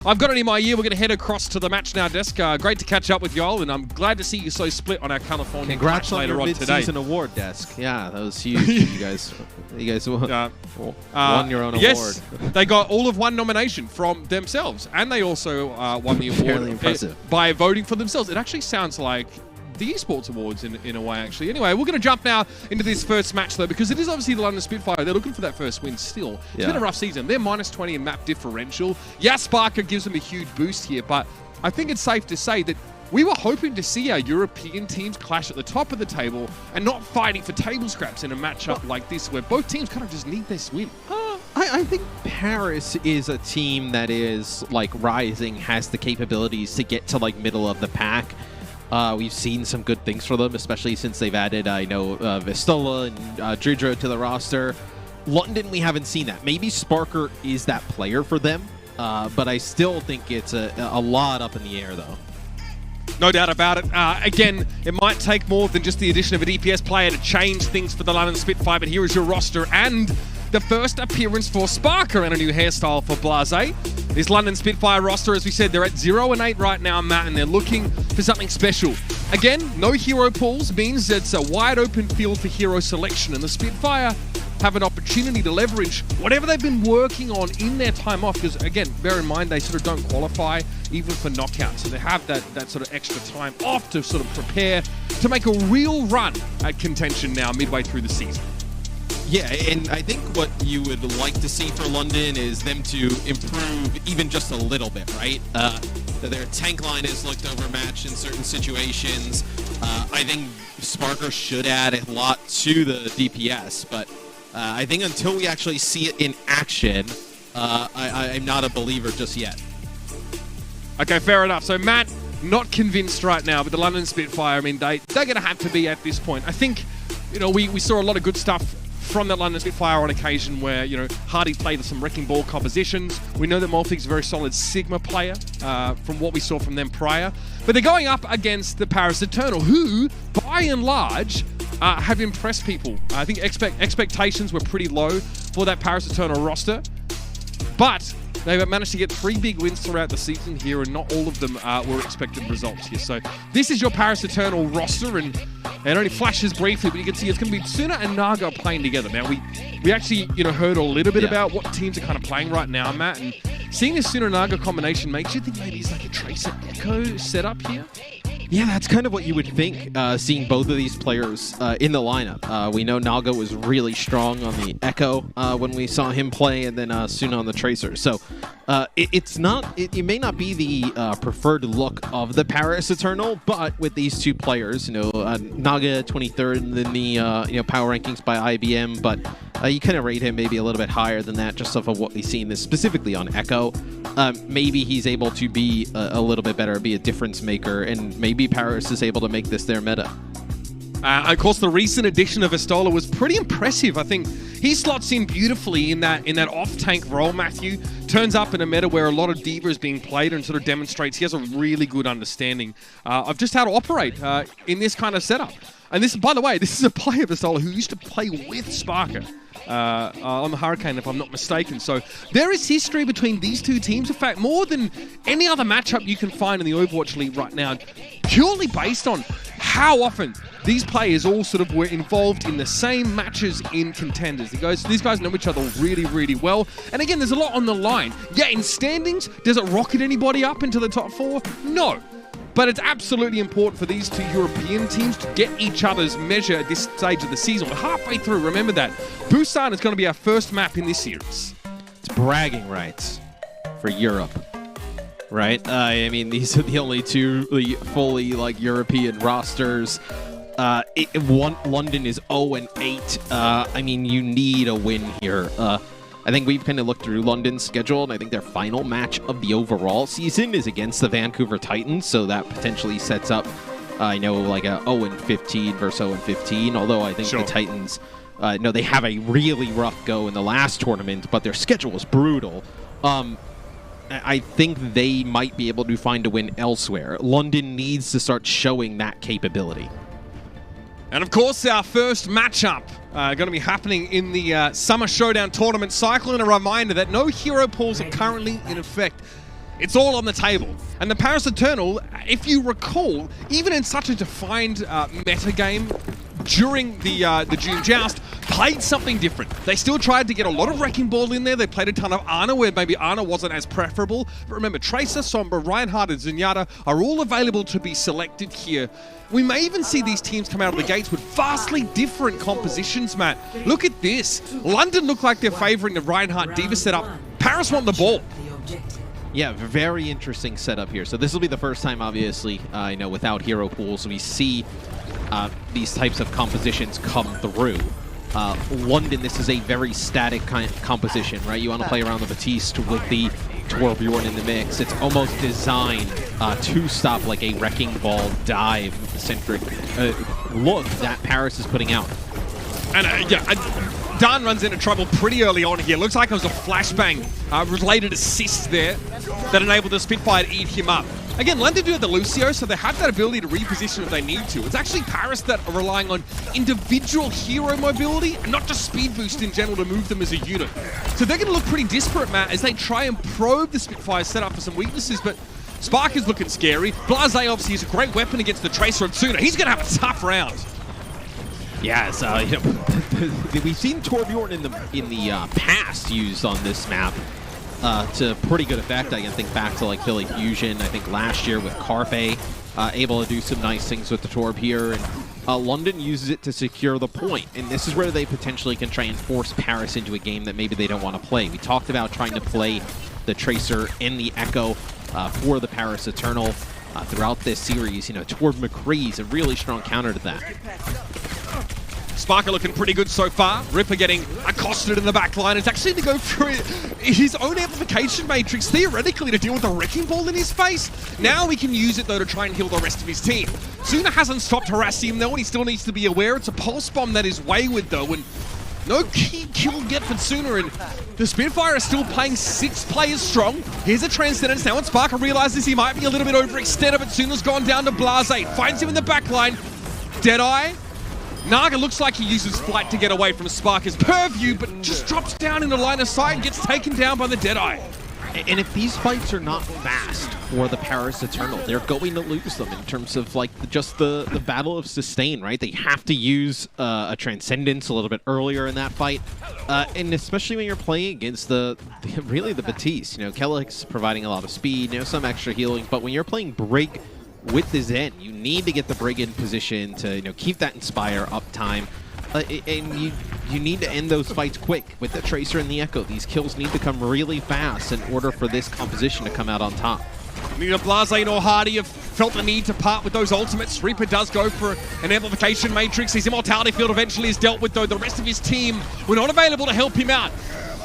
I've got it in my ear. We're going to head across to the Match Now desk. Great to catch up with y'all, and I'm glad to see you so split on our California Congrats on later your on today. mid-season award desk. Yeah, that was huge. you guys won your own award. Yes, they got all of one nomination from themselves, and they also won the award Fairly impressive. By voting for themselves. It actually sounds like the Esports Awards in a way, actually. Anyway, we're going to jump now into this first match, though, because it is obviously the London Spitfire. They're looking for that first win still. It's been a rough season. They're -20 in map differential. Yeah, Sparker gives them a huge boost here, but I think it's safe to say that we were hoping to see our European teams clash at the top of the table and not fighting for table scraps in a matchup like this, where both teams kind of just need this win. I think Paris is a team that is, like, rising, has the capabilities to get to, like, middle of the pack. We've seen some good things for them, especially since they've added, Vistola and Drudro to the roster. London, we haven't seen that. Maybe Sparker is that player for them, but I still think it's a lot up in the air, though. No doubt about it. Again, it might take more than just the addition of a DPS player to change things for the London Spitfire, but here is your roster and the first appearance for Sparker and a new hairstyle for Blase. This London Spitfire roster, as we said, they're at 0-8 right now, Matt, and they're looking for something special. Again, no hero pools means it's a wide open field for hero selection, and the Spitfire have an opportunity to leverage whatever they've been working on in their time off, because, again, bear in mind, they sort of don't qualify even for knockouts, so they have that sort of extra time off to sort of prepare to make a real run at contention now midway through the season. Yeah, and I think what you would like to see for London is them to improve even just a little bit, right? Their tank line is looked overmatched in certain situations. I think Sparker should add a lot to the DPS, but I think until we actually see it in action, I'm not a believer just yet. Okay, fair enough. So, Matt, not convinced right now, but the London Spitfire, I mean, they're going to have to be at this point. I think, you know, we saw a lot of good stuff from the London Spitfire on occasion where, you know, Hardy played some wrecking ball compositions. We know that Malfig's a very solid Sigma player from what we saw from them prior. But they're going up against the Paris Eternal, who, by and large, have impressed people. I think expectations were pretty low for that Paris Eternal roster. But they've managed to get 3 big wins throughout the season here, and not all of them were expected results here. So this is your Paris Eternal roster, and it only flashes briefly, but you can see it's going to be Suna and Naga playing together. Now, we actually, you know, heard a little bit about what teams are kind of playing right now, Matt, and seeing this Suna-Naga combination makes you think maybe it's like a Tracer Echo setup here? Yeah, that's kind of what you would think, seeing both of these players in the lineup. We know Naga was really strong on the Echo when we saw him play, and then Suna on the Tracer. So it may not be the preferred look of the Paris Eternal, but with these two players, you know, Naga 23rd in the power rankings by IBM, but you kind of rate him maybe a little bit higher than that, just off of what we've seen this specifically on Echo. Maybe he's able to be a little bit better, be a difference maker, and maybe Paris is able to make this their meta. Of course, the recent addition of Vistola was pretty impressive. I think he slots in beautifully in that off-tank role, Matthew. Turns up in a meta where a lot of D.Va is being played, and sort of demonstrates he has a really good understanding of just how to operate in this kind of setup. And this, by the way, this is a player, Vistola, who used to play with Sparker on the Hurricane, if I'm not mistaken. So there is history between these two teams. In fact, more than any other matchup you can find in the Overwatch League right now, purely based on how often these players all sort of were involved in the same matches in contenders. These guys know each other really, really well. And again, there's a lot on the line. Yeah, in standings, does it rocket anybody up into the top 4? No. But it's absolutely important for these two European teams to get each other's measure at this stage of the season. We're halfway through, remember that. Busan is going to be our first map in this series. It's bragging rights for Europe, right? I mean, these are the only two fully, like, European rosters. London is 0-8. I mean, you need a win here. I think we've kind of looked through London's schedule, and I think their final match of the overall season is against the Vancouver Titans, so that potentially sets up, like a 0-15 versus 0-15, although I think the Titans, they have a really rough go in the last tournament, but their schedule was brutal. I think they might be able to find a win elsewhere. London needs to start showing that capability. And of course, our first matchup going to be happening in the Summer Showdown tournament cycle. And a reminder that no hero pools are currently in effect. It's all on the table. And the Paris Eternal, if you recall, even in such a defined meta game during the June Joust, played something different. They still tried to get a lot of Wrecking Ball in there. They played a ton of Ana, where maybe Ana wasn't as preferable. But remember, Tracer, Sombra, Reinhardt, and Zenyatta are all available to be selected here. We may even see these teams come out of the gates with vastly different compositions, Matt. Look at this. London look like they're favoring the Reinhardt D.Va setup. Paris want the ball. Yeah, very interesting setup here. So this will be the first time, obviously, without hero pools, we see these types of compositions come through. London, this is a very static kind of composition, right? You want to play around the Baptiste with the Torbjorn in the mix. It's almost designed to stop like a Wrecking Ball dive-centric look that Paris is putting out. And Dan runs into trouble pretty early on here. Looks like it was a flashbang related assist there that enabled the Spitfire to eat him up. Again, London do have the Lucio, so they have that ability to reposition if they need to. It's actually Paris that are relying on individual hero mobility and not just speed boost in general to move them as a unit. So they're going to look pretty disparate, Matt, as they try and probe the Spitfire setup for some weaknesses, but Spark is looking scary. Blase obviously is a great weapon against the Tracer and Tsuna. He's going to have a tough round. Yes, we've seen Torbjorn in the past used on this map to pretty good effect. I can think back to like Philly Fusion. I think last year with Carpe, able to do some nice things with the Torb here. And London uses it to secure the point, and this is where they potentially can try and force Paris into a game that maybe they don't want to play. We talked about trying to play the Tracer and the Echo for the Paris Eternal throughout this series. Torb McCree is a really strong counter to that. Sparker looking pretty good so far. Ripper getting accosted in the back line. It's actually to go through his own amplification matrix, theoretically, to deal with the Wrecking Ball in his face. Now he can use it, though, to try and heal the rest of his team. Tsuna hasn't stopped harassing him, though, and he still needs to be aware. It's a pulse bomb that is wayward, though, and no key kill get for Tsuna, and the Spitfire are still playing 6 players strong. Here's a Transcendence now, and Sparker realizes he might be a little bit overextended, but Tsuna's gone down to Blase. Finds him in the back line. Deadeye. Naga looks like he uses flight to get away from Sparker's purview, but just drops down in the line of sight and gets taken down by the Deadeye. And if these fights are not fast for the Paris Eternal, they're going to lose them in terms of like just the battle of sustain, right? They have to use a Transcendence a little bit earlier in that fight, and especially when you're playing against really the Baptiste. Kellick's providing a lot of speed, some extra healing, but when you're playing Brig with the Zen, you need to get the Brig in position to keep that Inspire uptime, and you need to end those fights quick with the Tracer and the Echo. These kills need to come really fast in order for this composition to come out on top. Neither Blase nor Hardy have felt the need to part with those ultimates. Reaper does go for an amplification matrix. His immortality field eventually is dealt with, though the rest of his team were not available to help him out.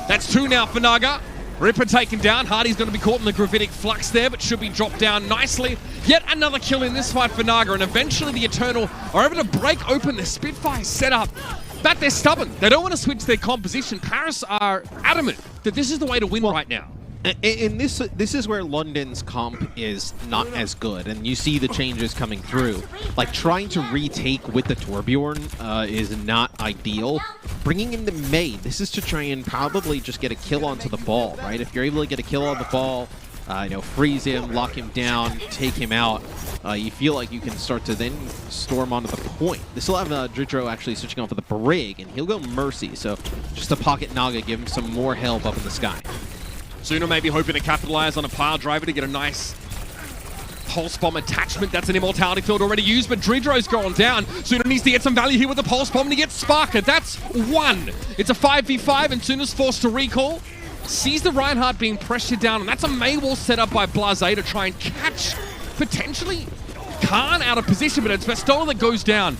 That's 2 now for Naga. Ripper taken down. Hardy's going to be caught in the gravitic flux there, but should be dropped down nicely. Yet another kill in this fight for Naga, and eventually the Eternal are able to break open the Spitfire setup. But they're stubborn. They don't want to switch their composition. Paris are adamant that this is the way to win right now. And this is where London's comp is not as good, and you see the changes coming through. Like, trying to retake with the Torbjorn is not ideal. Bringing in the May, this is to try and probably just get a kill onto the ball, right? If you're able to get a kill on the ball, freeze him, lock him down, take him out, you feel like you can start to then storm onto the point. This will have Dridro actually switching off of the Brig, and he'll go Mercy, so just to pocket Naga, give him some more help up in the sky. Tsuna may be hoping to capitalize on a pile driver to get a nice pulse bomb attachment. That's an immortality field already used, but Dridro's gone down. Tsuna needs to get some value here with the pulse bomb, and he gets Sparker. That's 1. It's a 5v5, and Tsuna's forced to recall. Sees the Reinhardt being pressured down, and that's a Maywall set up by Blase to try and catch, potentially, Khan out of position, but it's Vestola that goes down.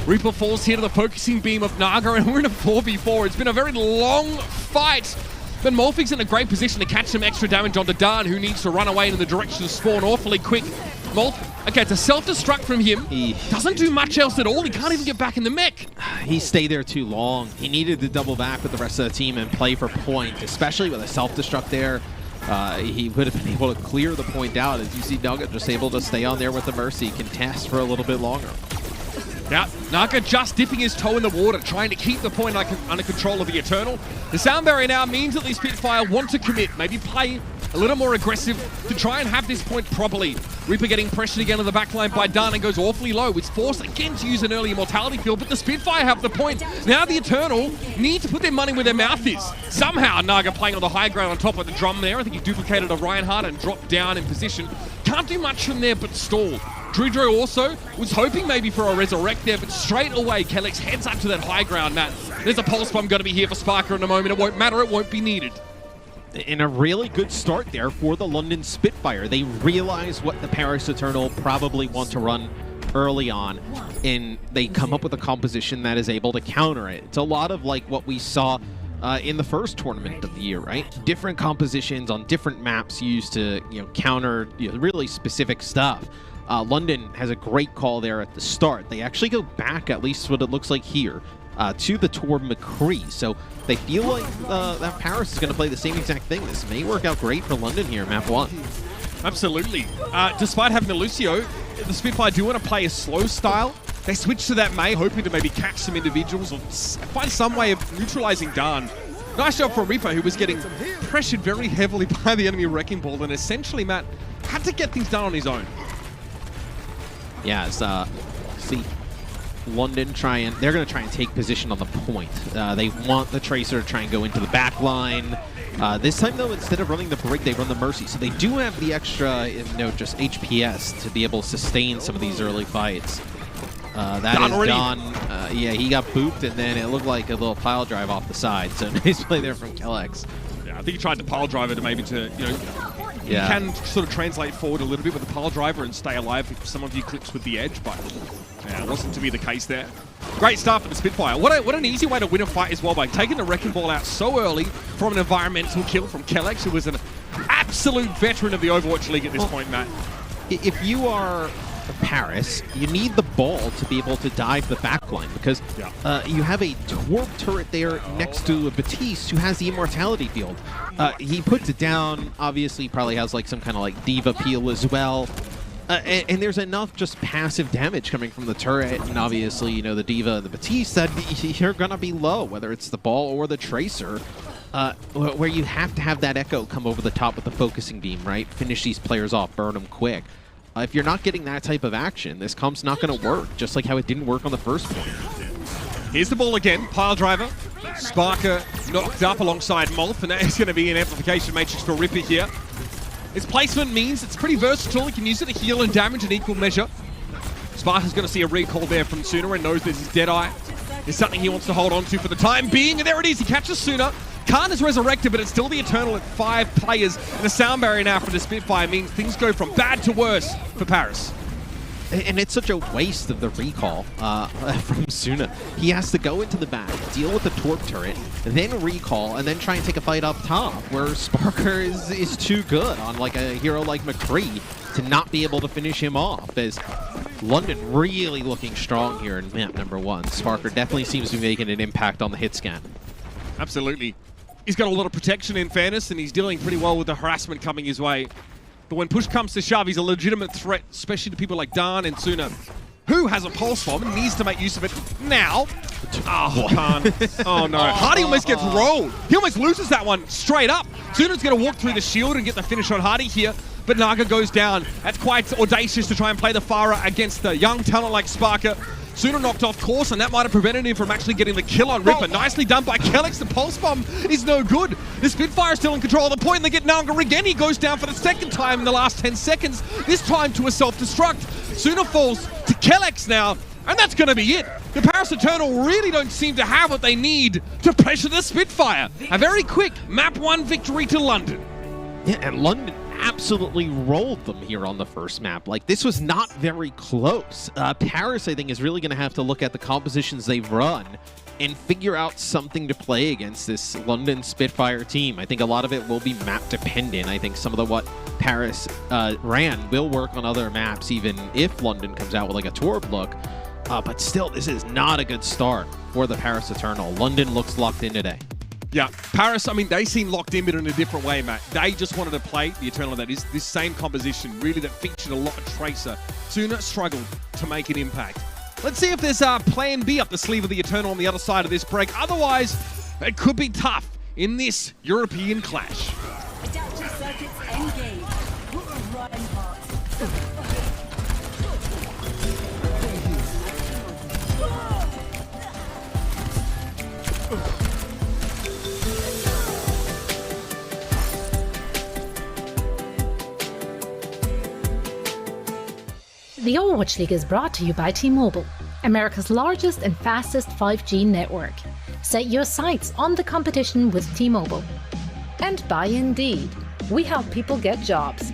Reaper falls here to the focusing beam of Naga, and we're in a 4v4. It's been a very long fight. But Morphic's in a great position to catch some extra damage onto Dan, who needs to run away in the direction of spawn awfully quick. Okay, it's a self-destruct from him. He doesn't do much else at all. He can't even get back in the mech. He stayed there too long. He needed to double back with the rest of the team and play for point, especially with a self-destruct there. He would have been able to clear the point out. As you see, Nugget just able to stay on there with the Mercy, contest for a little bit longer. Yeah, Naga just dipping his toe in the water, trying to keep the point under control of the Eternal. The sound barrier now means that these Spitfire want to commit, maybe play a little more aggressive to try and have this point properly. Reaper getting pressured again on the backline by Dunn and goes awfully low. It's forced again to use an early immortality field, but the Spitfire have the point. Now the Eternal need to put their money where their mouth is. Somehow Naga playing on the high ground on top of the drum there. I think he duplicated a Reinhardt and dropped down in position. Can't do much from there but stall. Drudro also was hoping maybe for a resurrect there, but straight away Kellex heads up to that high ground, Matt. There's a pulse bomb going to be here for Sparker in a moment. It won't matter, it won't be needed. And a really good start there for the London Spitfire. They realize what the Paris Eternal probably want to run early on, and they come up with a composition that is able to counter it. It's a lot of like what we saw in the first tournament of the year, right? Different compositions on different maps used to counter really specific stuff. London has a great call there at the start. They actually go back, at least what it looks like here, to the Tor McCree. So they feel like that Paris is going to play the same exact thing. This may work out great for London here, map 1. Absolutely. Despite having the Lucio, the Spitfire do want to play a slow style. They switch to that May, hoping to maybe catch some individuals or find some way of neutralizing Dan. Nice job for Reaper, who was getting pressured very heavily by the enemy Wrecking Ball, and essentially, Matt, had to get things done on his own. Yeah, see, London they're going to try and take position on the point. They want the Tracer to try and go into the back line. This time, though, instead of running the Brig, they run the Mercy. So they do have the extra, just HPS to be able to sustain some of these early fights. That is done. Yeah, he got booped, and then it looked like a little pile drive off the side. So nice play there from Kellex. Yeah, I think he tried to pile drive it to maybe you can sort of translate forward a little bit with the pile driver and stay alive if some of you clips with the edge, but yeah, it wasn't to be the case there. Great start for the Spitfire. What an easy way to win a fight as well, by taking the Wrecking Ball out so early from an environmental kill from Kellex, who was an absolute veteran of the Overwatch League at this point, Matt. If you are Paris, you need the ball to be able to dive the backline, because you have a Torp turret there next to a Batiste who has the immortality field. He puts it down, obviously probably has like some kind of like diva peel as well. And there's enough just passive damage coming from the turret, and obviously, the Diva and the Batiste, that you're going to be low, whether it's the ball or the Tracer, where you have to have that Echo come over the top with the focusing beam, right? Finish these players off, burn them quick. If you're not getting that type of action, this comp's not going to work, just like how it didn't work on the first point. Here's the ball again, pile driver. Sparker knocked up alongside Molf, and that is going to be an amplification matrix for Ripper here. His placement means it's pretty versatile. He can use it to heal and damage in equal measure. Sparker's going to see a recall there from Suna and knows there's his Deadeye. It's something he wants to hold on to for the time being, and there it is. He catches Suna. Khan is resurrected, but it's still the Eternal at 5 players. And the sound barrier now for the Spitfire means things go from bad to worse for Paris. And it's such a waste of the recall from Suna. He has to go into the back, deal with the Torp turret, then recall, and then try and take a fight up top, where Sparker is too good on like a hero like McCree to not be able to finish him off, as London really looking strong here in map number 1. Sparker definitely seems to be making an impact on the hit scan. Absolutely. He's got a lot of protection in fairness, and he's dealing pretty well with the harassment coming his way. But when push comes to shove, he's a legitimate threat, especially to people like Dan and Suna, who has a pulse bomb and needs to make use of it now. Oh, Khan. Oh, no. Hardy almost gets rolled. He almost loses that one straight up. Suna's going to walk through the shield and get the finish on Hardy here, but Naga goes down. That's quite audacious to try and play the Farah against the young talent like Sparker. Suna knocked off course, and that might have prevented him from actually getting the kill on Ripper. Nicely done by Kellex. The pulse bomb is no good. The Spitfire is still in control of the point, and they get Naga again. He goes down for the second time in the last 10 seconds, this time to a self-destruct. Suna falls to Kellex now, and that's going to be it. The Paris Eternal really don't seem to have what they need to pressure the Spitfire. A very quick map 1 victory to London. Yeah, and London absolutely rolled them here on the first map. Like, this was not very close. Paris, I think, is really going to have to look at the compositions they've run and figure out something to play against this London Spitfire team. I think a lot of it will be map dependent. I think some of what Paris ran will work on other maps, even if London comes out with like a Torb look. But still, this is not a good start for the Paris Eternal. London looks locked in today. Yeah, Paris, I mean, they seem locked in, but in a different way, Matt. They just wanted to play the Eternal that is this same composition, really, that featured a lot of Tracer. Suna struggled to make an impact. Let's see if there's a plan B up the sleeve of the Eternal on the other side of this break. Otherwise, it could be tough in this European clash. Adaptive circuits The Overwatch League is brought to you by T-Mobile, America's largest and fastest 5G network. Set your sights on the competition with T-Mobile. And by Indeed, we help people get jobs.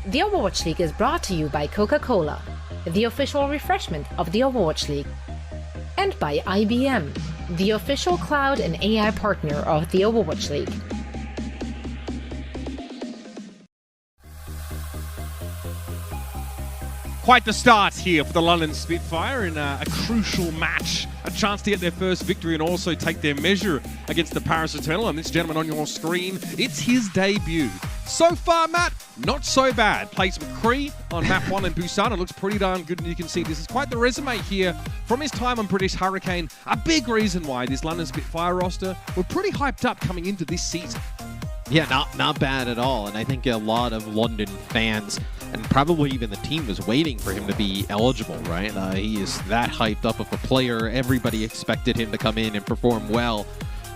The Overwatch League is brought to you by Coca-Cola, the official refreshment of the Overwatch League, and by IBM, the official cloud and AI partner of the Overwatch League. Quite the start here for the London Spitfire in a crucial match. A chance to get their first victory and also take their measure against the Paris Eternal. And this gentleman on your screen, it's his debut. So far, Matt, not so bad. Plays McCree on map 1 in Busan. It looks pretty darn good, and you can see this is quite the resume here from his time on British Hurricane. A big reason why this London Spitfire roster were pretty hyped up coming into this season. Yeah, not bad at all. And I think a lot of London fans, and probably even the team, was waiting for him to be eligible, right? He is that hyped up of a player. Everybody expected him to come in and perform well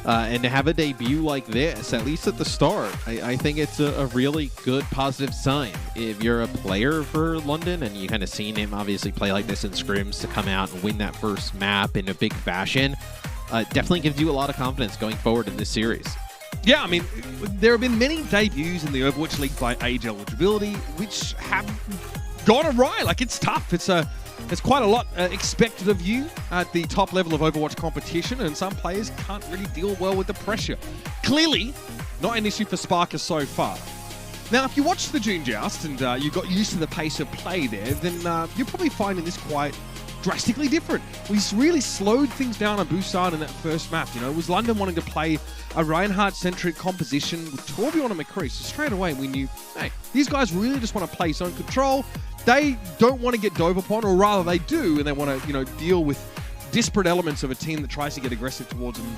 And to have a debut like this, at least at the start, I think it's a really good positive sign. If you're a player for London and you kind of seen him obviously play like this in scrims to come out and win that first map in a big fashion, definitely gives you a lot of confidence going forward in this series. Yeah, I mean, there have been many debuts in the Overwatch League by age eligibility, which have gone awry. Like, it's tough. There's quite a lot expected of you at the top level of Overwatch competition, and some players can't really deal well with the pressure. Clearly, not an issue for Sparker so far. Now, if you watch the June Joust and you got used to the pace of play there, then you're probably finding this quite drastically different. We really slowed things down on Busan in that first map. You know, it was London wanting to play a Reinhardt-centric composition with Torbjorn and McCree. So straight away we knew, hey, these guys really just want to play zone control. They don't want to get dove upon, or rather they do, and they want to, you know, deal with disparate elements of a team that tries to get aggressive towards them.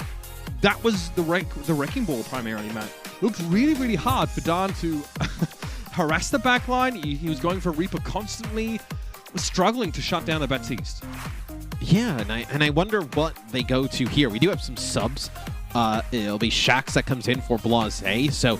That was the wrecking ball primarily, Matt. It looked really, really hard for Dan to harass the backline. He was going for Reaper constantly, was struggling to shut down the Baptiste. Yeah, and I wonder what they go to here. We do have some subs. It'll be Shax that comes in for Blase, so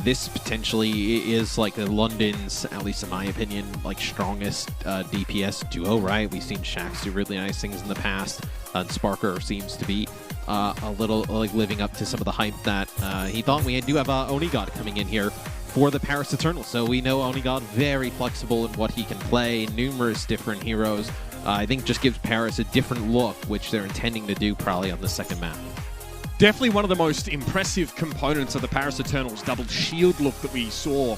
this potentially is like London's, at least in my opinion, like strongest DPS duo, right? We've seen Shax do really nice things in the past, and Sparker seems to be a little like living up to some of the hype that he thought. We do have Onigod coming in here for the Paris Eternal, so we know Onigod very flexible in what he can play, numerous different heroes. I think just gives Paris a different look, which they're intending to do probably on the second map. Definitely one of the most impressive components of the Paris Eternals double shield look that we saw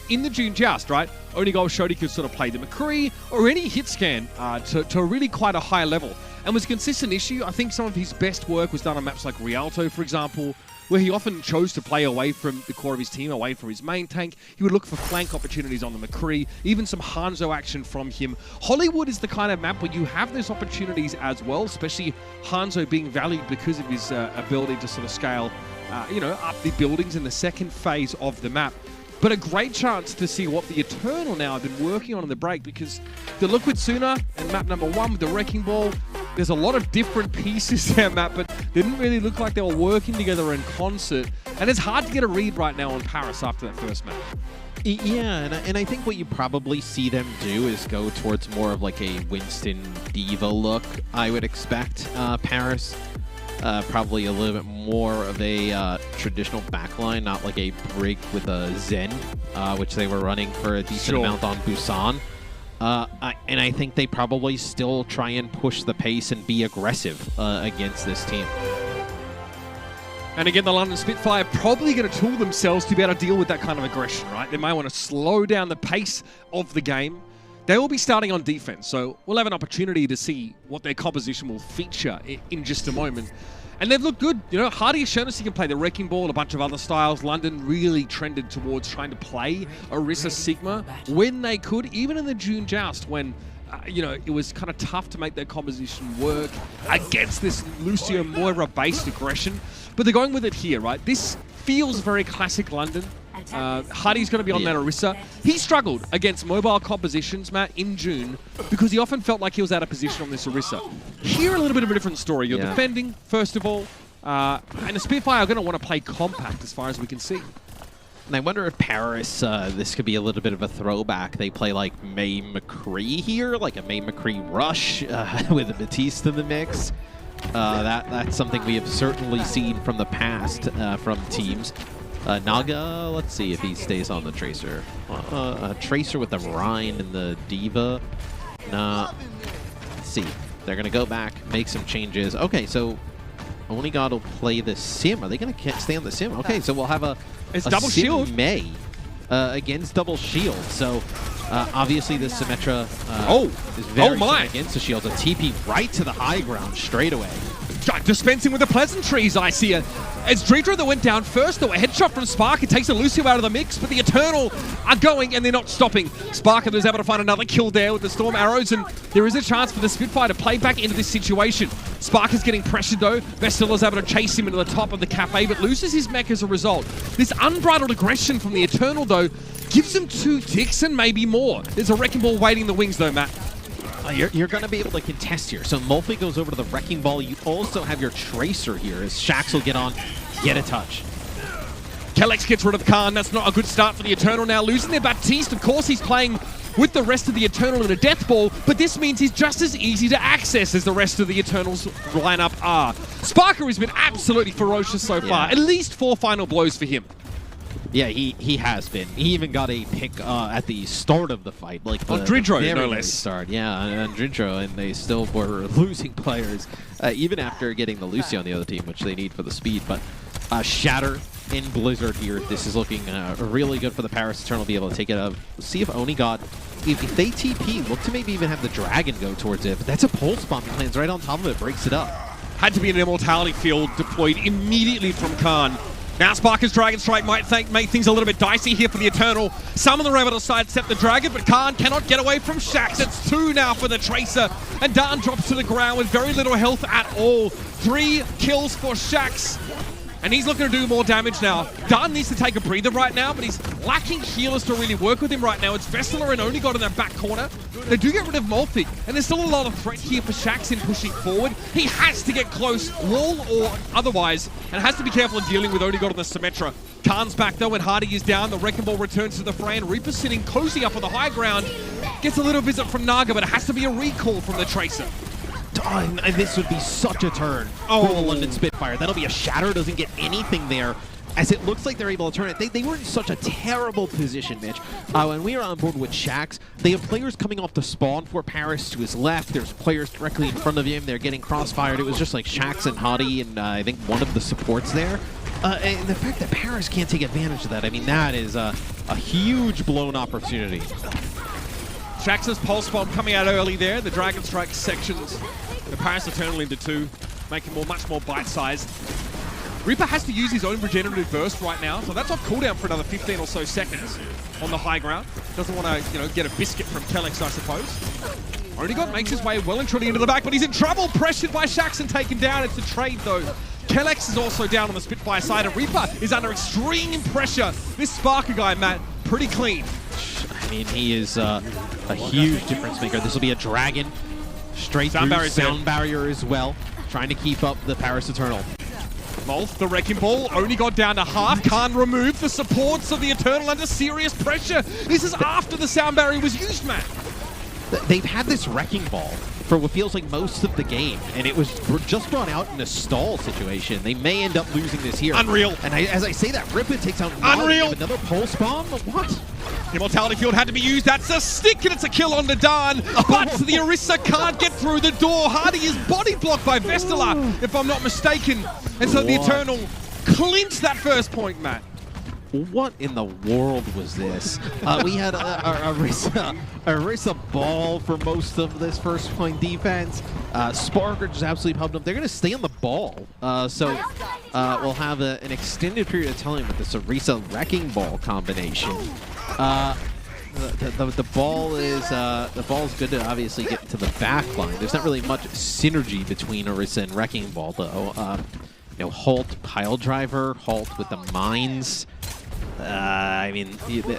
in the June Joust, right? Onigod showed he could sort of play the McCree or any hit scan to really quite a high level, and was a consistent issue. I think some of his best work was done on maps like Rialto, for example, where he often chose to play away from the core of his team, away from his main tank. He would look for flank opportunities on the McCree, even some Hangzhou action from him. Hollywood is the kind of map where you have those opportunities as well, especially Hangzhou being valued because of his ability to sort of scale, up the buildings in the second phase of the map. But a great chance to see what the Eternal now have been working on in the break, because the look with Suna and map number 1 with the Wrecking Ball, there's a lot of different pieces there, Matt, but they didn't really look like they were working together in concert. And it's hard to get a read right now on Paris after that first map. Yeah, and I think what you probably see them do is go towards more of like a Winston Diva look, I would expect, Paris. Probably a little bit more of a traditional backline, not like a Brig with a Zen, which they were running for a decent amount on Busan. And I think they probably still try and push the pace and be aggressive against this team. And again, the London Spitfire probably going to tool themselves to be able to deal with that kind of aggression, right? They might want to slow down the pace of the game. They will be starting on defense, so we'll have an opportunity to see what their composition will feature in just a moment. And they've looked good. You know, Hardy has shown us he can play the Wrecking Ball, a bunch of other styles. London really trended towards trying to play Orisa Sigma when they could, even in the June Joust, when it was kind of tough to make their composition work against this Lucio Moira-based aggression. But they're going with it here, right? This feels very classic London. Hardy's going to be on that Orisa. He struggled against mobile compositions, Matt, in June, because he often felt like he was out of position on this Orisa. Here, a little bit of a different story. You're defending, first of all, and the Spitfire are going to want to play compact as far as we can see. And I wonder if Paris, this could be a little bit of a throwback. They play like May McCree here, like a May McCree rush with a Batiste in the mix. That's something we have certainly seen from the past from teams. Naga, let's see if he stays on the Tracer. Tracer with the Rhine and the Diva. Nah. Let's see. They're going to go back, make some changes. Okay, so Onigod will play the Sim. Are they going to stay on the Sim? Okay, so we'll have a double Sim shield May against double shield. So obviously the Symmetra is very strong against the shields. A TP right to the high ground straight away. Dispensing with the pleasantries, I see it. It's Dreidra that went down first, though. A headshot from Spark. It takes a Lucio out of the mix, but the Eternal are going, and they're not stopping. Spark is able to find another kill there with the Storm Arrows, and there is a chance for the Spitfire to play back into this situation. Spark is getting pressured, though. Vestil is able to chase him into the top of the cafe, but loses his mech as a result. This unbridled aggression from the Eternal, though, gives him 2 ticks and maybe more. There's a Wrecking Ball waiting in the wings, though, Matt. You're going to be able to contest here. So Molfi goes over to the Wrecking Ball. You also have your Tracer here as Shax will get on, get a touch. Kellex gets rid of Khan. That's not a good start for the Eternal now. Losing their Baptiste, of course, he's playing with the rest of the Eternal in a Death Ball, but this means he's just as easy to access as the rest of the Eternals lineup are. Sparker has been absolutely ferocious so far. At least 4 final blows for him. Yeah, he has been. He even got a pick at the start of the fight, like the Dridro, very no less. Start. Yeah, on Dridro, and they still were losing players, even after getting the Lucy on the other team, which they need for the speed. But Shatter in Blizzard here, this is looking really good for the Paris Eternal to be able to take it up. See if Onigod, if they TP, look to maybe even have the Dragon go towards it. But that's a Pulse Bomb. He lands right on top of it, breaks it up. Had to be an Immortality Field deployed immediately from Khan. Now Sparker's Dragon Strike might make things a little bit dicey here for the Eternal. Some of the able to sidestep the Dragon, but Khan cannot get away from Shax. It's 2 now for the Tracer, and Dan drops to the ground with very little health at all. 3 kills for Shax, and he's looking to do more damage now. Dan needs to take a breather right now, but he's lacking healers to really work with him right now. It's Vestler and Onigod in that back corner. They do get rid of Molfi, and there's still a lot of threat here for Shax in pushing forward. He has to get close, wall or otherwise, and has to be careful in dealing with Onigod on the Symmetra. Khan's back though, and Hardy is down. The Wrecking Ball returns to the fray, and Reaper sitting cozy up on the high ground. Gets a little visit from Naga, but it has to be a recall from the Tracer. And this would be such a turn for the London Spitfire. That'll be a Shatter, doesn't get anything there, as it looks like they're able to turn it. They were in such a terrible position, Mitch. When we were on board with Shax, they have players coming off the spawn for Paris to his left. There's players directly in front of him. They're getting crossfired. It was just like Shax and Hadi and I think one of the supports there. And the fact that Paris can't take advantage of that, I mean, that is a huge blown opportunity. Shax's Pulse Bomb coming out early there. The Dragon Strike sections the Paris Eternal into 2, making much more bite-sized. Reaper has to use his own regenerative burst right now, so that's off cooldown for another 15 or so seconds on the high ground. Doesn't want to, get a biscuit from Kellex, I suppose. Onigod makes his way well and truly into the back, but he's in trouble, pressured by Shax and taken down. It's a trade though. Kellex is also down on the Spitfire side, and Reaper is under extreme pressure. This Sparker guy, Matt, pretty clean. I mean, he is a huge difference maker. This will be a Dragon straight sound through sound barrier as well, trying to keep up the Paris Eternal. Molf, the Wrecking Ball, only got down to half. Can't remove the supports of the Eternal under serious pressure. This is after the sound barrier was used, Matt. They've had this Wrecking Ball for what feels like most of the game, and it was just brought out in a stall situation. They may end up losing this here. Unreal. And as I say that, Ripid takes out Unreal. Another Pulse Bomb? What? Immortality Field had to be used. That's a stick, and it's a kill on the Dan. But the Orisa can't get through the door. Hardy is body blocked by Vestala, if I'm not mistaken. And so the Eternal clinch that first point, Matt. What in the world was this? We had Orisa ball for most of this first point defense. Sparker just absolutely pumped up. They're going to stay on the ball. So we'll have an extended period of time with this Orisa Wrecking Ball combination. The ball is good to obviously get to the back line. There's not really much synergy between Orisa and Wrecking Ball though. Halt Pile Driver, Halt with the mines. I mean,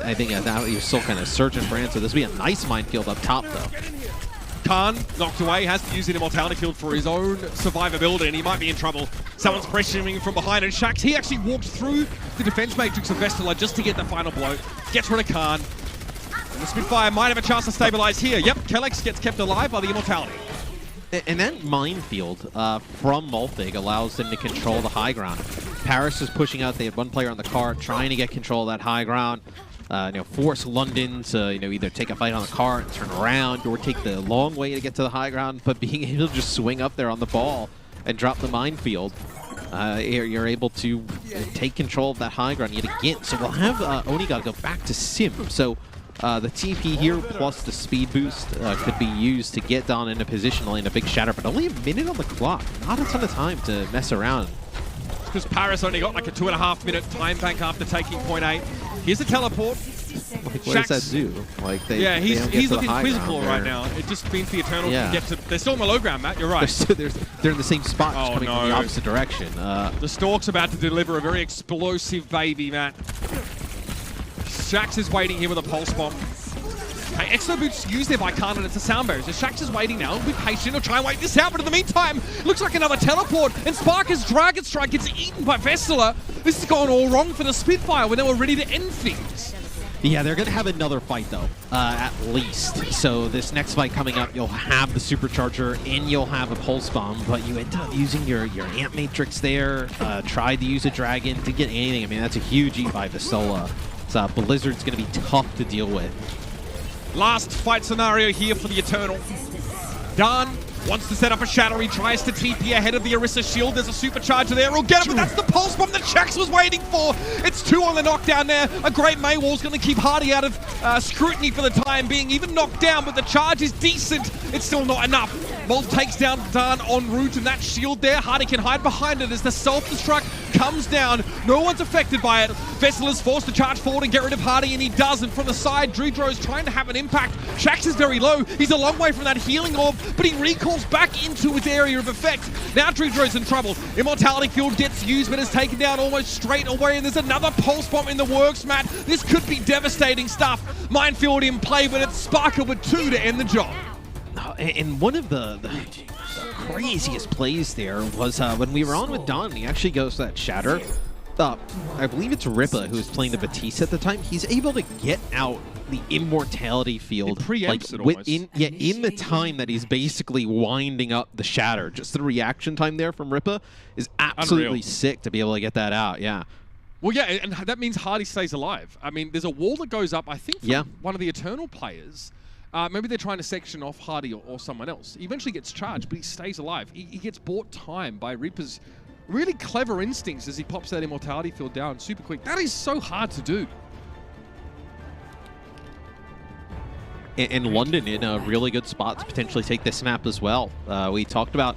I think now you're still kind of searching for answer. This would be a nice minefield up top though. Khan knocked away, has to use an Immortality Field for his own survivability, and he might be in trouble. Someone's pressuring him from behind, and Shax, he actually walked through the defense matrix of Vestala just to get the final blow. Gets rid of Khan. And the Spitfire might have a chance to stabilize here. Yep, Kellex gets kept alive by the Immortality. And that minefield from Molfig allows them to control the high ground. Paris is pushing out. They had one player on the cart trying to get control of that high ground. Force London to either take a fight on the cart, turn around, or take the long way to get to the high ground. But being able to just swing up there on the ball and drop the minefield, you're able to take control of that high ground yet again. So we'll have Onigod go back to Sim. So the TP here plus the speed boost could be used to get down in a position to land a big shatter, but only a minute on the clock. Not a ton of time to mess around. Because Paris only got like a 2.5 minute time bank after taking point 8. Here's a teleport. What does that do? Like he's looking quizzical right now. It just means the Eternal can get to... They're still on the low ground, Matt. You're right. They're in the same spot, just coming from the opposite direction. The Stork's about to deliver a very explosive baby, Matt. Shax is waiting here with a Pulse Bomb. Okay, Exo Boots used there by Khan, and it's a sound barrier. So Shax is waiting now. Be patient. He'll try and wait this out. But in the meantime, looks like another teleport. And Sparker's Dragon Strike gets eaten by Vestala. This has gone all wrong for the Spitfire when they were ready to end things. Yeah, they're going to have another fight, though, at least. So this next fight coming up, you'll have the Supercharger and you'll have a Pulse Bomb, but you end up using your Amp Matrix there, tried to use a Dragon to get anything. I mean, that's a huge eat by Vestala. So Blizzard's going to be tough to deal with. Last fight scenario here for the Eternal. Dan wants to set up a shadow. He tries to TP ahead of the Orisa shield. There's a supercharger there. He'll get it, but that's the pulse bomb that Shax was waiting for. It's 2 on the knockdown there. A great Maywall's going to keep Hardy out of scrutiny for the time being. Even knocked down, but the charge is decent. It's still not enough. Molt takes down Dan en route, and that shield there, Hardy can hide behind it as the self-destruct comes down. No one's affected by it. Vessel is forced to charge forward and get rid of Hardy, and he does. And from the side, Drudro's trying to have an impact. Shax is very low. He's a long way from that healing orb, but he recalls back into his area of effect. Now Drudro's in trouble. Immortality Field gets used, but is taken down almost straight away, and there's another pulse bomb in the works, Matt. This could be devastating stuff. Minefield in play, but it's Sparker with 2 to end the job. And one of the craziest plays there was when we were on with Don, he actually goes to that Shatter. I believe it's Ripa who was playing the Batiste at the time. He's able to get out the Immortality Field in the time that he's basically winding up the Shatter. Just the reaction time there from Ripa is absolutely sick to be able to get that out. Yeah. Well, yeah, and that means Hardy stays alive. I mean, there's a wall that goes up, I think, from one of the Eternal players. Maybe they're trying to section off Hardy or someone else. He eventually gets charged, but he stays alive. He gets bought time by Reaper's really clever instincts as he pops that Immortality Field down super quick. That is so hard to do. And London in a really good spot to potentially take this map as well. We talked about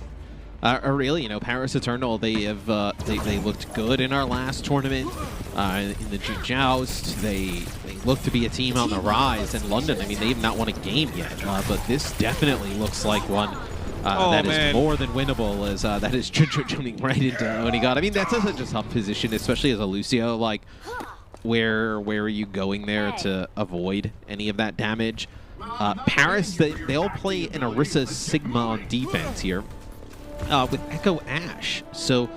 really, Paris Eternal. They have they looked good in our last tournament. In the Joust, they look to be a team on the rise. And London, I mean, they have not won a game yet, but this definitely looks like one that is more than winnable. As that is jumping right into Onigod. I mean, that's such a tough position, especially as a Lucio. Like, where are you going there to avoid any of that damage? Paris, they'll play an Orisa Sigma on defense here. With Echo Ashe. So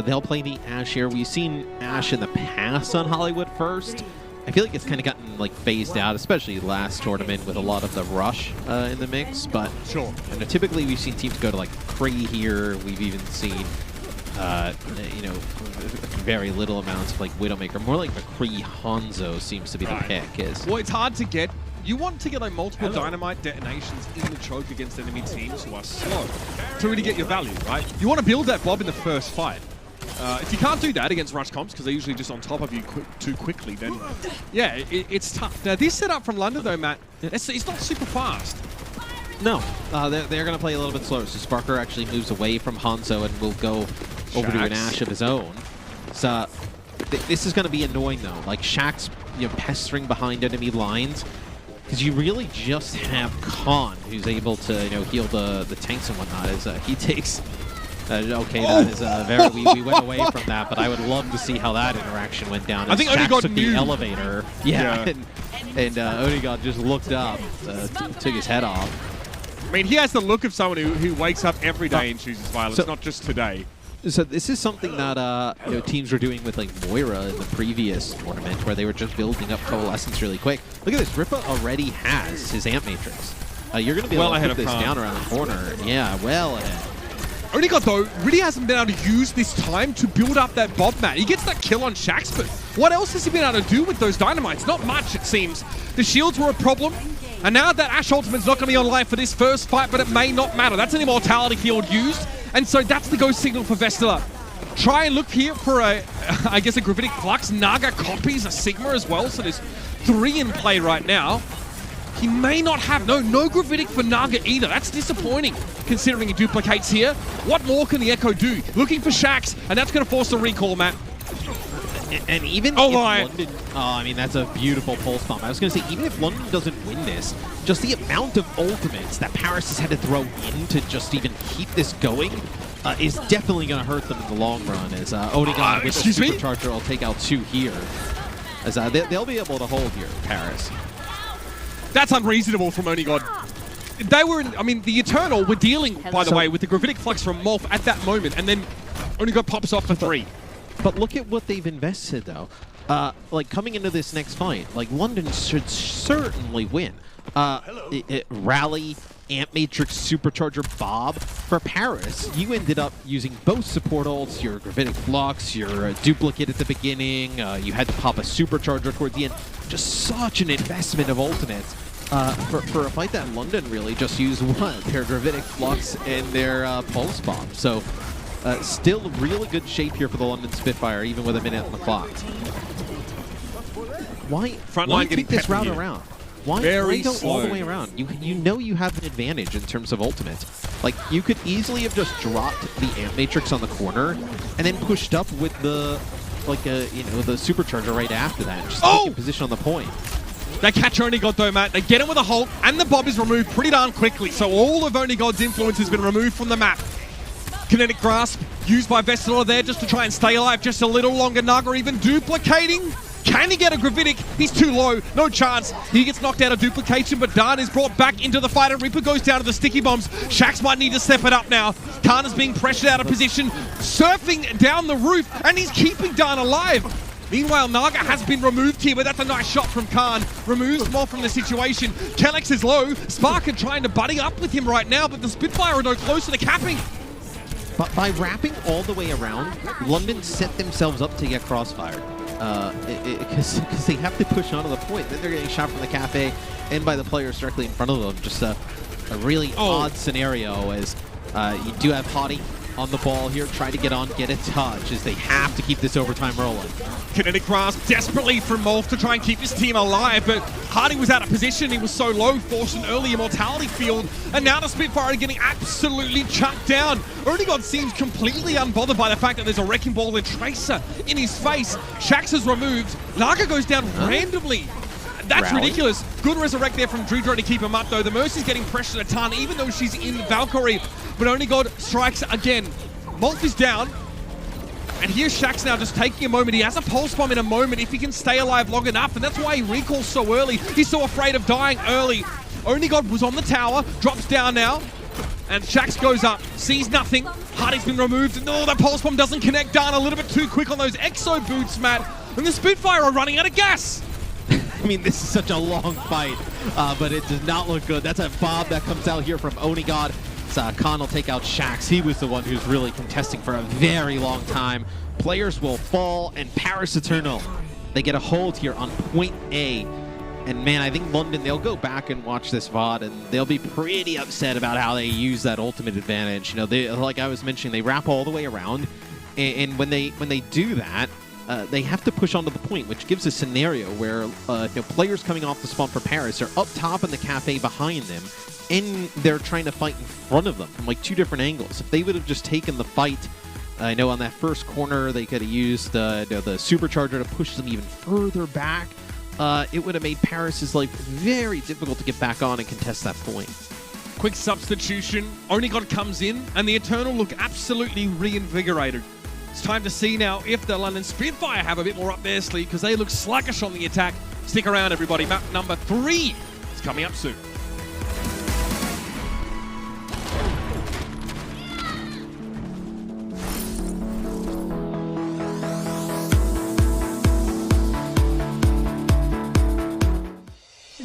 they'll play the Ashe here. We've seen Ashe in the past on Hollywood First. I feel like it's kind of gotten phased out, especially last tournament with a lot of the rush in the mix. But typically we've seen teams go to Kree here. We've even seen very little amounts of Widowmaker. More like McCree Hanzo seems to be the pick. Well, it's hard to get. You want to get multiple dynamite detonations in the choke against enemy teams who are slow to really get your value, right? You want to build that Bob in the first fight. If you can't do that against rush comps, because they're usually just on top of you too quickly, then yeah, it's tough. Now, this setup from London, though, Matt, it's not super fast. No, they're going to play a little bit slower. So Sparker actually moves away from Hanzo and will go over to an Ashe of his own. So this is going to be annoying, though. Shax's pestering behind enemy lines. Because you really just have Khan, who's able to heal the tanks and whatnot. As he takes, that is very. We went away from that, but I would love to see how that interaction went down. I think Shax took the elevator. Yeah. And Onigod just looked up, took his head off. I mean, he has the look of someone who wakes up every day and chooses violence, not just today. So this is something that teams were doing with Moira in the previous tournament, where they were just building up Coalescence really quick. Look at this, Ripa already has his Amp Matrix. You're going to be able to put this down around the corner. Yeah, well ahead. Onigod, though, really hasn't been able to use this time to build up that Bob Mat. He gets that kill on Shax, but what else has he been able to do with those dynamites? Not much, it seems. The shields were a problem, and now that Ashe Ultimate's not going to be online for this first fight, but it may not matter. That's an Immortality Field used. And so that's the go signal for Vestala. Try and look here for I guess a Gravitic Flux. Naga copies a Sigma as well, so there's 3 in play right now. He may not have, no Gravitic for Naga either. That's disappointing, considering he duplicates here. What more can the Echo do? Looking for Shax, and that's going to force a recall, Matt. And even if London, I mean, that's a beautiful pulse bomb. I was going to say, even if London doesn't win this, just the amount of ultimates that Paris has had to throw in to just even keep this going is definitely going to hurt them in the long run. As Onigod with the Supercharger will take out 2 here. As they'll be able to hold here, Paris. That's unreasonable from Only God. They were, I mean, the Eternal were dealing, by the way, with the Gravitic Flux from Molf at that moment, and then Only God pops off for 3. But look at what they've invested, though. Like, coming into this next fight, like, London should certainly win. Rally, Amp Matrix, Supercharger, Bob. For Paris, you ended up using both support ults, your Gravitic Flux, your Duplicate at the beginning, you had to pop a Supercharger towards the end. Just such an investment of ultimates. For a fight that London really just used their Gravitic Flux and their Pulse Bomb. So still really good shape here for the London Spitfire, even with a minute on the clock. Why take this route around? Why go all the way around? You know you have an advantage in terms of ultimate. Like, you could easily have just dropped the Amp Matrix on the corner and then pushed up with the the Supercharger right after that, just taking position on the point. They catch Only God though, Matt. They get him with a Hulk, and the Bob is removed pretty darn quickly. So all of Only God's influence has been removed from the map. Kinetic Grasp used by Vestalor there just to try and stay alive just a little longer. Naga even duplicating. Can he get a Gravitic? He's too low. No chance. He gets knocked out of duplication, but Dan is brought back into the fight, and Reaper goes down to the sticky bombs. Shax might need to step it up now. Khan is being pressured out of position, surfing down the roof, and he's keeping Dan alive. Meanwhile, Naga has been removed here, but that's a nice shot from Khan. Removes more from the situation. Kellex is low. Spark are trying to buddy up with him right now, but the Spitfire are no closer to capping. But by wrapping all the way around, London set themselves up to get crossfired. Because they have to push onto the point. Then they're getting shot from the cafe and by the players directly in front of them. Just a really odd scenario as you do have Hottie on the ball here, try to get on, get a touch, as they have to keep this overtime rolling. Kinetic Grasp desperately from Molf to try and keep his team alive, but Hardy was out of position, he was so low, forced an early immortality field, and now the Spitfire are getting absolutely chunked down. Only God seems completely unbothered by the fact that there's a Wrecking Ball and Tracer in his face. Shax is removed, Naga goes down randomly. That's ridiculous. Good resurrect there from Drudro to keep him up, though. The Mercy's getting pressured a ton, even though she's in Valkyrie. But Only God strikes again. Molf is down. And here's Shax now just taking a moment. He has a Pulse Bomb in a moment if he can stay alive long enough. And that's why he recalls so early. He's so afraid of dying early. Only God was on the tower. Drops down now. And Shax goes up. Sees nothing. Hardy's been removed. No, that Pulse Bomb doesn't connect down. A little bit too quick on those Exo boots, Matt. And the Spitfire are running out of gas. I mean, this is such a long fight, but it does not look good. That's a Bob that comes out here from Onigod. Khan will take out Shax. He was the one who's really contesting for a very long time. Players will fall, and Paris Eternal, they get a hold here on point A. And man, I think London, they'll go back and watch this VOD, and they'll be pretty upset about how they use that ultimate advantage. You know, they, like I was mentioning, they wrap all the way around, and when they do that, they have to push onto the point, which gives a scenario where players coming off the spawn for Paris are up top in the cafe behind them, and they're trying to fight in front of them from like two different angles. If they would have just taken the fight, I know on that first corner they could have used the Supercharger to push them even further back. It would have made Paris's life very difficult to get back on and contest that point. Quick substitution. Onigod comes in, and the Eternal look absolutely reinvigorated. It's time to see now if the London Spitfire have a bit more up their sleeve, because they look sluggish on the attack. Stick around, everybody. Map number 3 is coming up soon.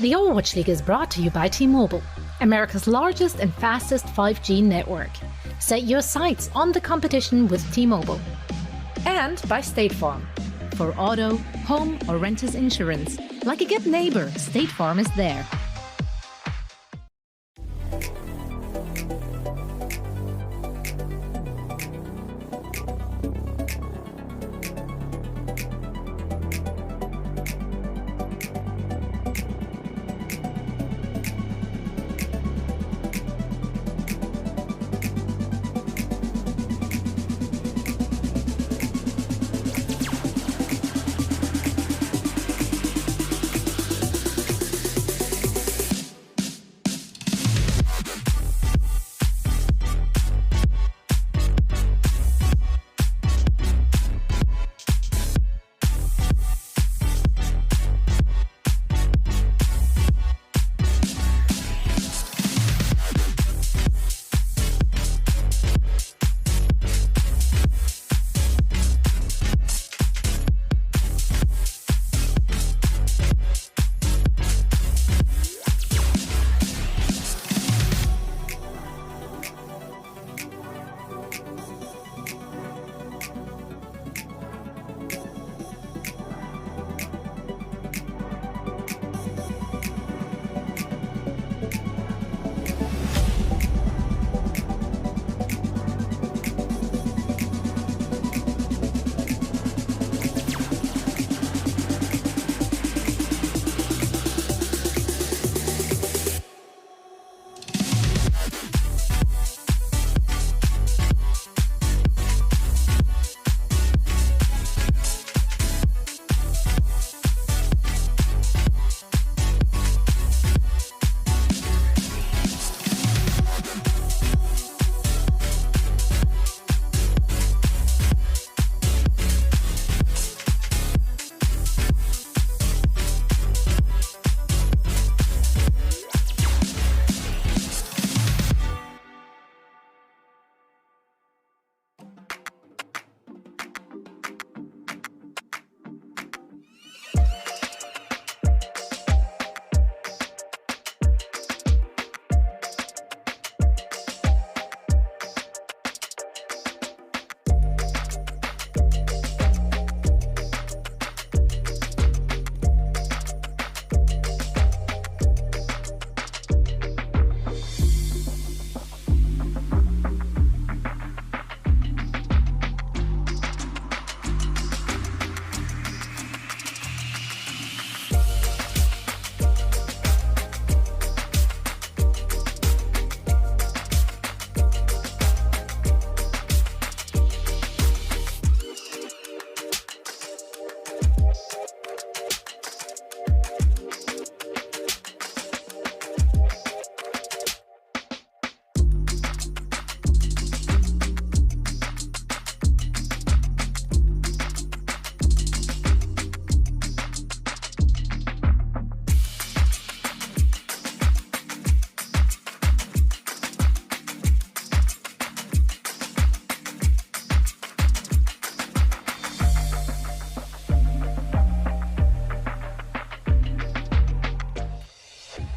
The Overwatch League is brought to you by T-Mobile, America's largest and fastest 5G network. Set your sights on the competition with T-Mobile. And by State Farm. For auto, home, or renters insurance, like a good neighbor, State Farm is there.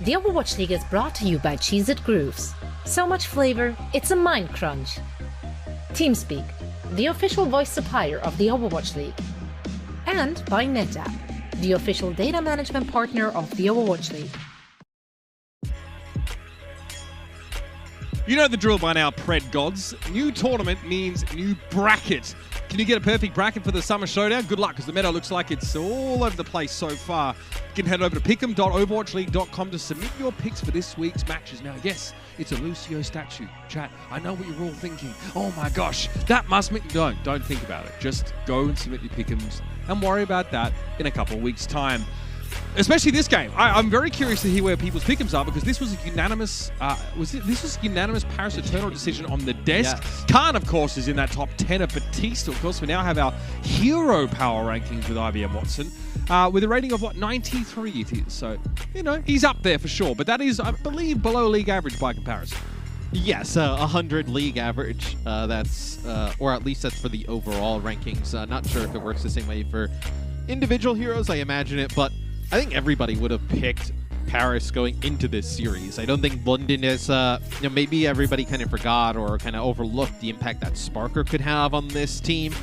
The Overwatch League is brought to you by Cheez-It Grooves. So much flavor, it's a mind crunch. TeamSpeak, the official voice supplier of the Overwatch League. And by NetApp, the official data management partner of the Overwatch League. You know the drill by now, Pred gods. New tournament means new bracket. Can you get a perfect bracket for the Summer Showdown? Good luck, because the meta looks like it's all over the place so far. You can head over to pick'em.overwatchleague.com to submit your picks for this week's matches. Now, yes, it's a Lucio statue. Chat, I know what you're all thinking. Oh my gosh, that must mean... Don't think about it. Just go and submit your pick'ems and worry about that in a couple of weeks' time. Especially this game. I'm very curious to hear where people's pick'ems are, because this was a unanimous unanimous Paris Eternal decision on the desk. Yes. Khan, of course, is in that top 10 of Batista. Of course, we now have our hero power rankings with IBM Watson, with a rating of, 93 it is. So, he's up there for sure. But that is, I believe, below league average by comparison. Yes, 100 league average. That's, or at least that's for the overall rankings. Not sure if it works the same way for individual heroes. I imagine it, but I think everybody would have picked Paris going into this series. I don't think London is, maybe everybody kind of forgot or kind of overlooked the impact that Sparker could have on this team.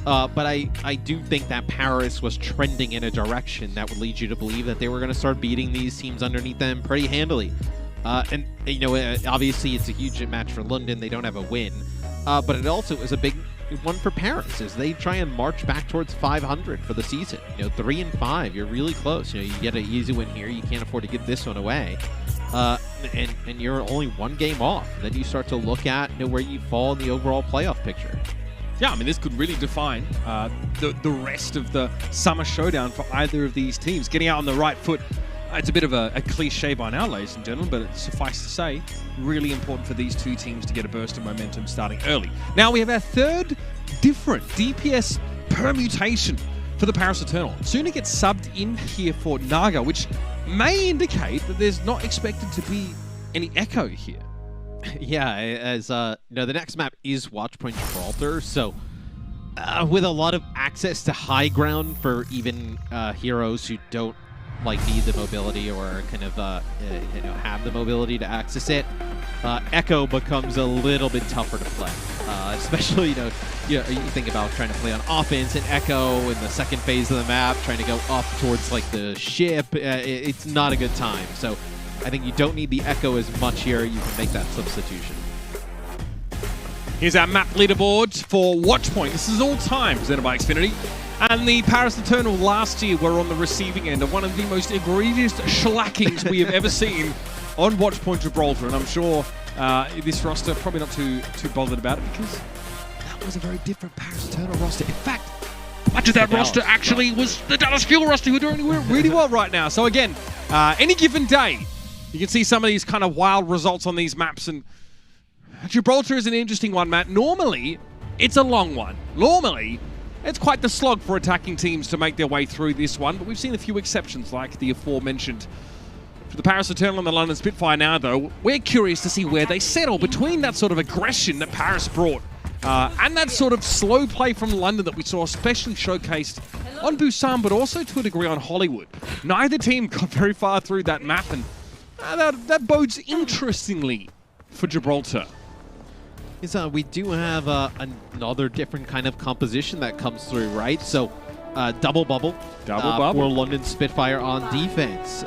But I do think that Paris was trending in a direction that would lead you to believe that they were going to start beating these teams underneath them pretty handily. And obviously it's a huge match for London. They don't have a win. But it also is a big one for Paris as they try and march back towards 500 for the season. 3-5, you're really close. You get an easy win here. You can't afford to give this one away. And you're only one game off. Then you start to look at where you fall in the overall playoff picture. Yeah, I mean, this could really define the rest of the Summer Showdown for either of these teams. Getting out on the right foot, it's a bit of a cliche by now, ladies and gentlemen, but it's suffice to say, really important for these two teams to get a burst of momentum starting early. Now we have our third different DPS permutation for the Paris Eternal. Suna gets subbed in here for Naga, which may indicate that there's not expected to be any echo here. Yeah, as the next map is Watchpoint Gibraltar, so with a lot of access to high ground for even heroes who don't need the mobility or kind of have the mobility to access it, Echo becomes a little bit tougher to play. Especially you think about trying to play on offense and Echo in the second phase of the map, trying to go up towards the ship. It's not a good time. So I think you don't need the Echo as much here. You can make that substitution. Here's our map leaderboard for Watchpoint. This is all time presented by Xfinity. And the Paris Eternal last year were on the receiving end of one of the most egregious shellackings we have ever seen on Watchpoint Gibraltar. And I'm sure this roster probably not too bothered about it, because that was a very different Paris Eternal roster. In fact, much of that roster actually was the Dallas Fuel roster, who are doing really well right now. So again, any given day, you can see some of these kind of wild results on these maps. And Gibraltar is an interesting one, Matt. Normally, it's a long one. Normally, it's quite the slog for attacking teams to make their way through this one, but we've seen a few exceptions, like the aforementioned. For the Paris Eternal and the London Spitfire now, though, we're curious to see where they settle between that sort of aggression that Paris brought and that sort of slow play from London that we saw especially showcased on Busan, but also to a degree on Hollywood. Neither team got very far through that map, and that bodes interestingly for Gibraltar. We do have another different kind of composition that comes through, right? So, double bubble for London Spitfire on defense.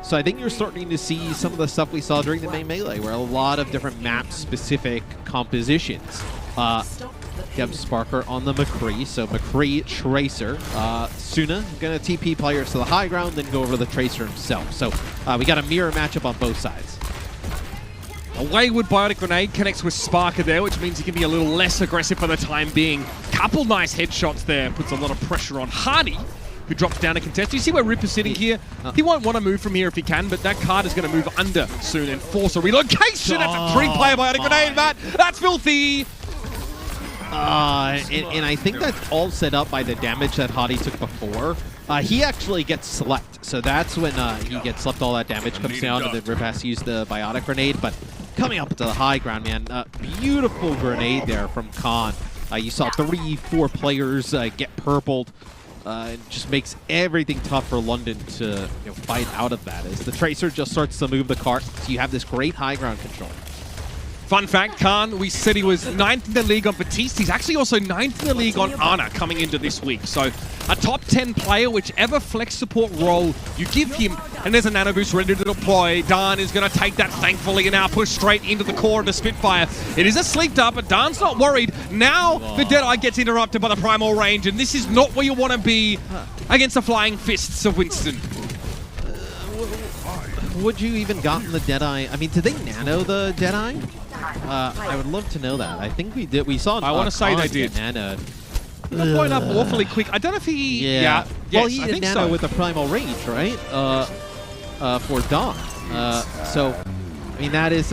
So I think you're starting to see some of the stuff we saw during the main melee, where a lot of different map-specific compositions. You have Sparker on the McCree, so McCree Tracer. Suna gonna TP players to the high ground, then go over to the Tracer himself. So we got a mirror matchup on both sides. A wayward Bionic Grenade connects with Sparker there, which means he can be a little less aggressive for the time being. Couple nice headshots there, puts a lot of pressure on Hardy, who drops down to contest. You see where Rip is sitting here? He won't want to move from here if he can, but that card is going to move under soon and force a relocation. That's a three-player Bionic Grenade, Matt. That's filthy. And I think that's all set up by the damage that Hardy took before. He actually gets slept, so that's when he gets slept, all that damage comes down, and then Rip has to use the Biotic Grenade. But coming up to the high ground, man, beautiful grenade there from Khan. You saw 3-4 players get purpled. It just makes everything tough for London to fight out of that, as the Tracer just starts to move the cart, so you have this great high ground control. Fun fact, Khan, we said he was 9th in the league on Batiste. He's actually also 9th in the league on Ana coming into this week. So a top 10 player, whichever flex support role you give him. And there's a nano boost ready to deploy. Dan is going to take that, thankfully, and now push straight into the core of the Spitfire. It is a sleep dart, but Dan's not worried. Now the Deadeye gets interrupted by the Primal Range, and this is not where you want to be against the Flying Fists of Winston. Would you even gotten the Deadeye? I mean, did they nano the Deadeye? I would love to know that. I think we did. We saw. I want to say they did. Nanoed. Got blown up awfully quick. I don't know if he. Yeah. Yes, well, he I did think nano so. with the Primal Range, right? For Dawn. So, I mean, that is.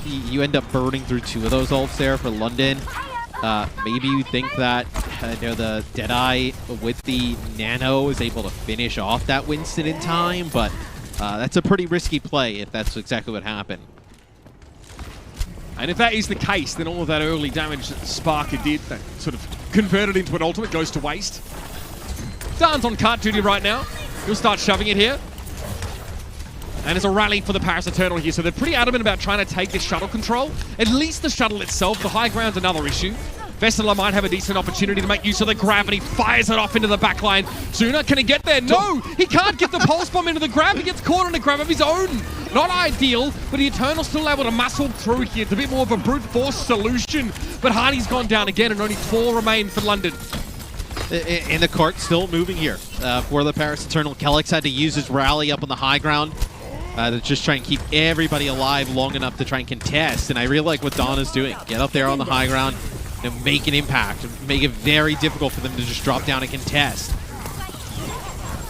You end up burning through 2 of those ults there for London. Maybe you think that the Deadeye with the nano is able to finish off that Winston in time, but that's a pretty risky play if that's exactly what happened. And if that is the case, then all of that early damage that Sparker did, that sort of converted into an ultimate, goes to waste. Dan's on cart duty right now. He'll start shoving it here. And it's a rally for the Paris Eternal here, so they're pretty adamant about trying to take this shuttle control. At least the shuttle itself. The high ground's another issue. Vessela might have a decent opportunity to make use of the gravity, fires it off into the backline. Sooner, can he get there? No! He can't get the pulse bomb into the grab. He gets caught on a grab of his own. Not ideal, but the Eternal's still able to muscle through here. It's a bit more of a brute force solution, but Hardy's gone down again, and only 4 remain for London. And the cart still moving here for the Paris Eternal. Kellex had to use his rally up on the high ground to just try and keep everybody alive long enough to try and contest. And I really like what Dawn is doing. Get up there on the high ground, make an impact, make it very difficult for them to just drop down and contest.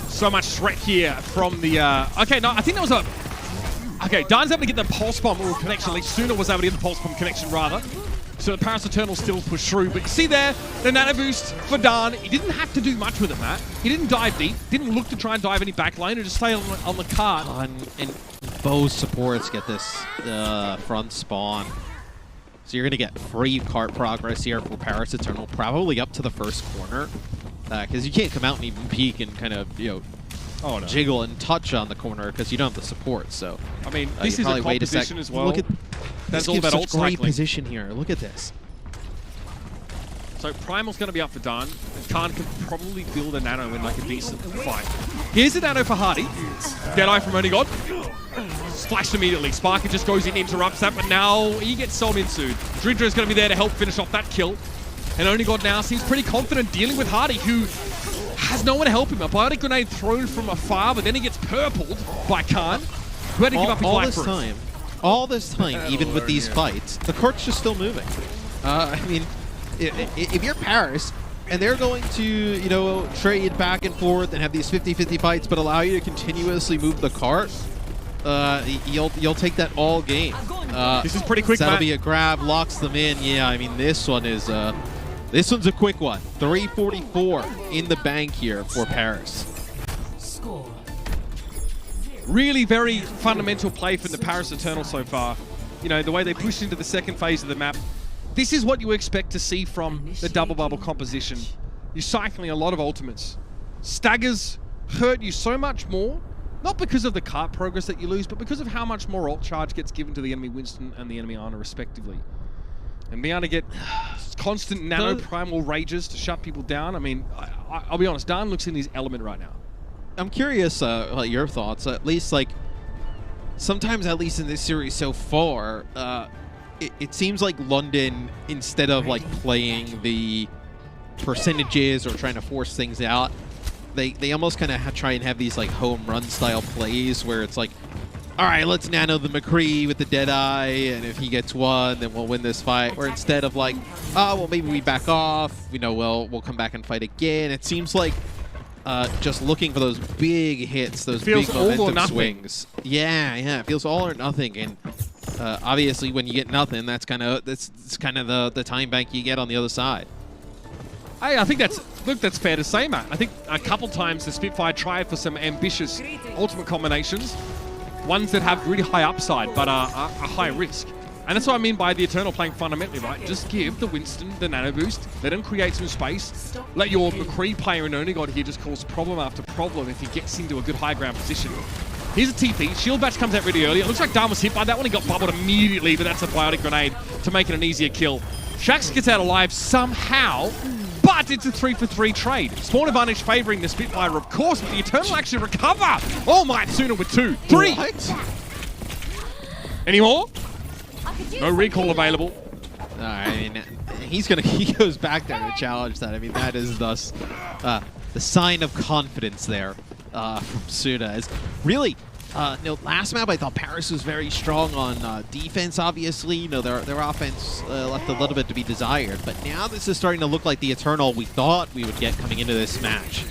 So much threat here from the... okay, no, I think that was a... Okay, Dan's able to get the pulse bomb connection. At least Sooner was able to get the pulse bomb connection, rather. So the Paris Eternal still push through. But you see there, the nano boost for Dan. He didn't have to do much with it, Matt. He didn't dive deep. Didn't look to try and dive any backline. Or just stay on the cart. And both supports get this front spawn. So you're going to get free cart progress here for Paris Eternal, probably up to the first corner. Because you can't come out and even peek and kind of, jiggle and touch on the corner because you don't have the support. So I mean, this is a composition as well. Look at That's this all gives about such ult great cycling. position here. Look at this. So Primal's going to be up for Dan. And Khan can probably build a nano in like a decent fight. Here's the nano for Hardy. Deadeye from Only God. Splashed immediately. Sparker just goes in, interrupts that, but now he gets Solminsu. Dridra is going to be there to help finish off that kill. And Only God now seems pretty confident dealing with Hardy, who has no one to help him. A biotic grenade thrown from afar, but then he gets purpled by Khan, who had to give up his life for it. All this time, even with these fights, the cart's just still moving. I mean, if you're Paris, and they're going to, trade back and forth and have these 50-50 fights, but allow you to continuously move the cart, you'll take that all game. This is pretty quick, That'll Matt. be a grab, locks them in. Yeah, I mean, this one is... this one's a quick one. 344 in the bank here for Paris. Really very fundamental play from the Paris Eternal so far. The way they pushed into the second phase of the map. This is what you expect to see from the double bubble composition. You're cycling a lot of ultimates. Staggers hurt you so much more, not because of the cart progress that you lose, but because of how much more ult charge gets given to the enemy Winston and the enemy Ana respectively. And being able to get constant nano primal rages to shut people down. I mean, I'll be honest, Dan looks in his element right now. I'm curious about your thoughts. At least, sometimes, at least in this series so far, it seems like London, instead of playing the percentages or trying to force things out, they almost kind of try and have these home run style plays where it's all right, let's nano the McCree with the Deadeye, and if he gets one, then we'll win this fight. Or instead of oh, well, maybe we back off, we'll come back and fight again. It seems like just looking for those big hits, those big momentum swings. Yeah, it feels all or nothing. And obviously, when you get nothing, that's kind of the time bank you get on the other side. Hey, I think that's fair to say, Matt. I think a couple times the Spitfire tried for some ambitious ultimate combinations, ones that have really high upside but are high risk. And that's what I mean by the Eternal playing fundamentally, right? Just give the Winston the nano boost, let him create some space, let your McCree player in Onigod here just cause problem after problem if he gets into a good high ground position. Here's a TP, Shield Batch comes out really early. It looks like Dan was hit by that one, he got bubbled immediately, but that's a Biotic Grenade to make it an easier kill. Shax gets out alive somehow, but it's a 3-for-3 trade. Spawn advantage favoring the Spitfire, of course, but the Eternal actually recover. Oh my, Suna with 2, 3. What? Any more? No recall available. I mean, he goes back there to challenge that. I mean, that is thus the sign of confidence there from Suna. As really, last map I thought Paris was very strong on defense. Obviously, their offense left a little bit to be desired. But now this is starting to look like the Eternal we thought we would get coming into this match.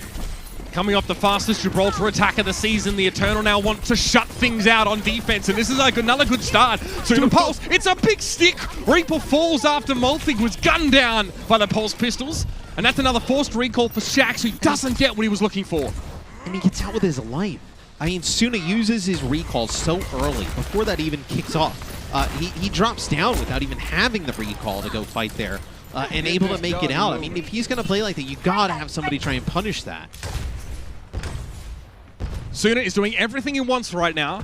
Coming off the fastest Gibraltar attack of the season, the Eternal now want to shut things out on defense, and this is like another good start. So the Pulse, it's a big stick. Reaper falls after Molthig was gunned down by the Pulse pistols, and that's another forced recall for Shax, who doesn't get what he was looking for. And he gets out with his life. I mean, Suna uses his recall so early, before that even kicks off. He drops down without even having the recall to go fight there, and able to make it out. I mean, if he's going to play like that, you got to have somebody try and punish that. Suna is doing everything he wants right now.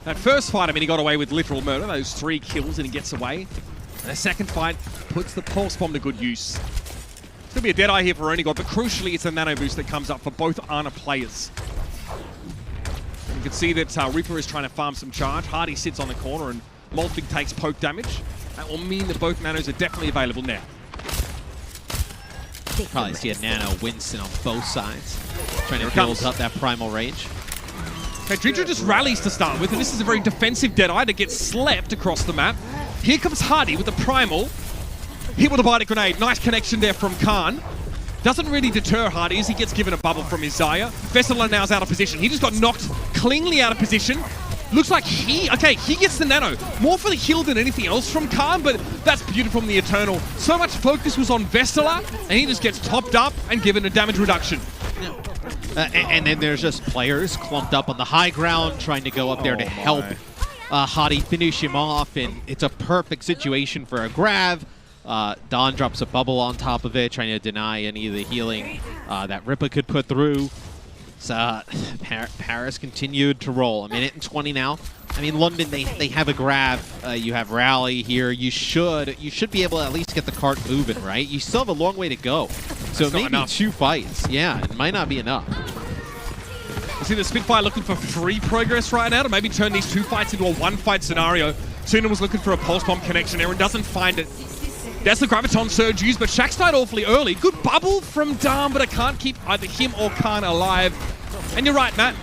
That first fight, I mean, he got away with literal murder, those 3 kills, and he gets away. And the second fight puts the Pulse Bomb to good use. It's going to be a Deadeye here for Onigod, but crucially, it's a nano boost that comes up for both Ana players. You can see that Reaper is trying to farm some charge. Hardy sits on the corner, and Molthig takes poke damage. That will mean that both nanos are definitely available now. Probably see a nano Winston on both sides, trying to build up that primal range. Okay, Dridra just rallies to start with, and this is a very defensive Deadeye that gets slept across the map. Here comes Hardy with the primal. Hit with a Biotic Grenade. Nice connection there from Khan. Doesn't really deter Hardy as he gets given a bubble from his Zaya. Vestala now's out of position. He just got knocked cleanly out of position. Looks like he gets the nano. More for the heal than anything else from Khan, but that's beautiful from the Eternal. So much focus was on Vestala, and he just gets topped up and given a damage reduction. And then there's just players clumped up on the high ground trying to go up there to help Hadi finish him off, and it's a perfect situation for a grab. Don drops a bubble on top of it, trying to deny any of the healing that Ripa could put through. So Paris continued to roll. A minute and 20 now. I mean, London, they have a grab. You have rally here. You should be able to at least get the cart moving, right? You still have a long way to go. So maybe 2 fights. Yeah, it might not be enough. You see the Spitfire looking for free progress right now to maybe turn these 2 fights into a 1-fight scenario. Suna was looking for a Pulse Bomb connection there and doesn't find it. That's the Graviton Surge used, but Shax died awfully early. Good bubble from Dom, but I can't keep either him or Khan alive. And you're right, Matt.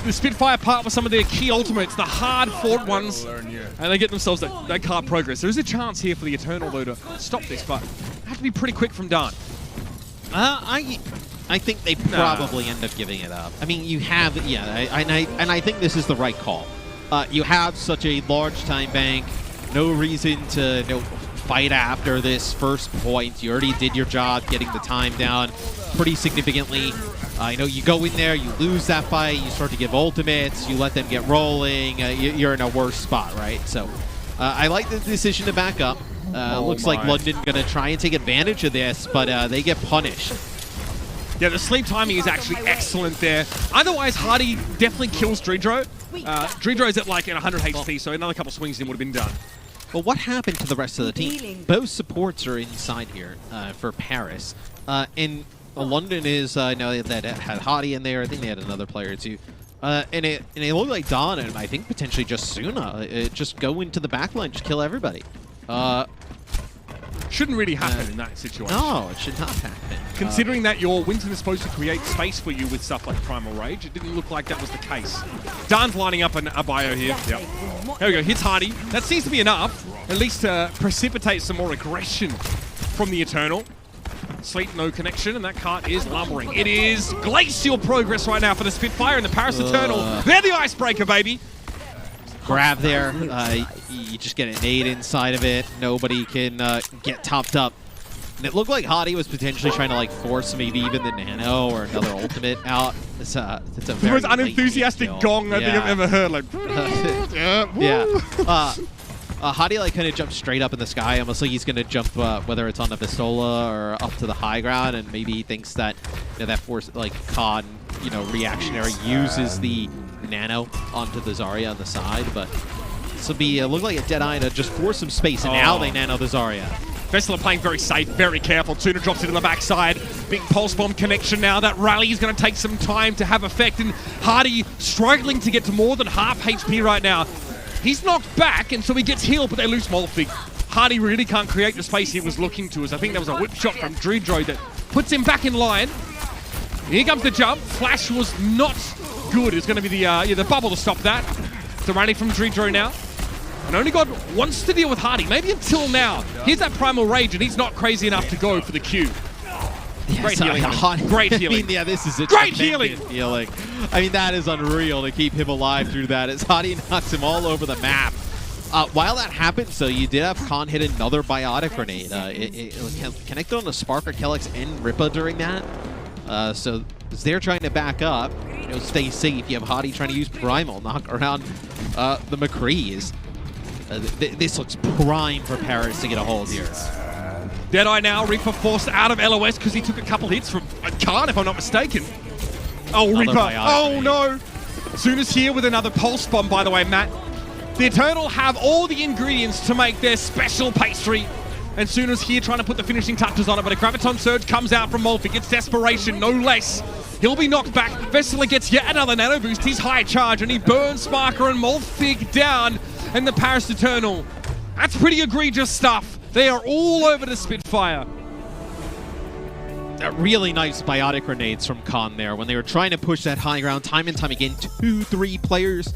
The Spitfire part with some of their key ultimates, the hard-fought ones, and they get themselves that card progress. There is a chance here for the Eternal, though, to stop this, but have to be pretty quick from Don. I think they probably end up giving it up. I mean, you have, and I think this is the right call. You have such a large time bank, no reason to fight after this first point. You already did your job getting the time down pretty significantly. You go in there, you lose that fight, you start to give ultimates, you let them get rolling, you're in a worse spot, right? So I like the decision to back up. Looks like London going to try and take advantage of this, but they get punished. Yeah, the sleep timing is actually excellent there. Otherwise, Hardy definitely kills Dridro. Dridro's at like 100 HP, so another couple swings in would have been done. Well, what happened to the rest of the team? Both supports are inside here for Paris. And London is, I know that had Hadi in there. I think they had another player too. And it looked like Don and I think potentially just Suna. Just go into the backline, just kill everybody. Shouldn't really happen in that situation. No, it should not happen. Considering that your Winston is supposed to create space for you with stuff like Primal Rage, it didn't look like that was the case. Dan's lining up a bio here. Yep. There we go, hits Hardy. That seems to be enough, at least to precipitate some more aggression from the Eternal. Sleep, no connection, and that cart is lumbering. It is glacial progress right now for the Spitfire and the Paris Eternal. They're the icebreaker, baby. Grab there. You just get an nade inside of it. Nobody can get topped up. And it looked like Hadi was potentially trying to force maybe even the nano or another ultimate out. It's a very the most unenthusiastic gong I think I've ever heard. Hadi like kind of jumps straight up in the sky, almost like he's going to jump, whether it's on the Vistola or up to the high ground, and maybe he thinks that that force, like Khan, reactionary uses the nano onto the Zarya on the side, but this will be look like a Deadeye to just force some space, and now they nano the Zarya. Vessela playing very safe, very careful. Tuna drops it to the backside. Big pulse bomb connection now. That rally is going to take some time to have effect, and Hardy struggling to get to more than half HP right now. He's knocked back, and so he gets healed, but they lose Molfig. Hardy really can't create the space he was looking to, as I think there was a whip shot from Dridro that puts him back in line. Here comes the jump. Flash was not good. It's going to be the bubble to stop that. The rally from Dridro now. And Only God wants to deal with Hardy, maybe until now. Here's that Primal Rage, and he's not crazy enough to go for the Q. Great healing. Great healing. I mean, yeah, this is a great healing. I mean, that is unreal to keep him alive through that, as Hadi knocks him all over the map. While that happened, so you did have Khan hit another biotic grenade. It connected on the Spark, Arkelix, and Ripa during that. So as they're trying to back up, stay safe. You have Hadi trying to use Primal, knock around the McCrees. This looks prime for Paris to get a hold here. Deadeye now, Reaper forced out of LOS because he took a couple hits from Khan, if I'm not mistaken. Oh, Reaper. Oh, no. Sooners here with another pulse bomb, by the way, Matt. The Eternal have all the ingredients to make their special pastry. And Sooners here trying to put the finishing touches on it, but a Graviton Surge comes out from Molfig. It's desperation, no less. He'll be knocked back. Vessela gets yet another nano boost. He's high charge, and he burns Sparker and Molfig down. And the Paris Eternal. That's pretty egregious stuff. They are all over the Spitfire. Really nice biotic grenades from Khan there when they were trying to push that high ground time and time again. 2-3 players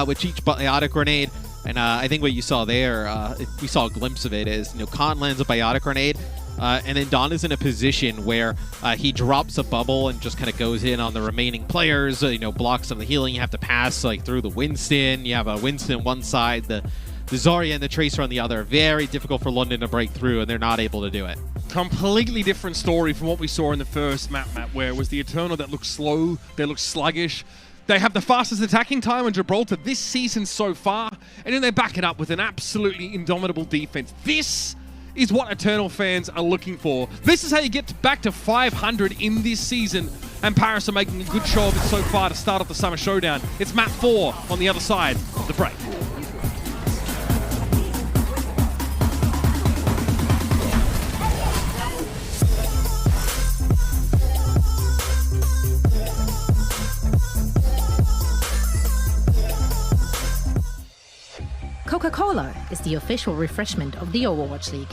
with each biotic grenade. And I think what you saw there, we saw a glimpse of it, is Khan lands a biotic grenade, and then Don is in a position where he drops a bubble and just kind of goes in on the remaining players, blocks some of the healing. You have to pass through the Winston. You have a Winston one side, the Zarya and the Tracer on the other. Very difficult for London to break through, and they're not able to do it. Completely different story from what we saw in the first map, where it was the Eternal that looked slow, they looked sluggish. They have the fastest attacking time in Gibraltar this season so far, and then they back it up with an absolutely indomitable defense. This is what Eternal fans are looking for. This is how you get back to 500 in this season, and Paris are making a good show of it so far to start off the Summer Showdown. It's map 4 on the other side of the break. Coca-Cola is the official refreshment of the Overwatch League.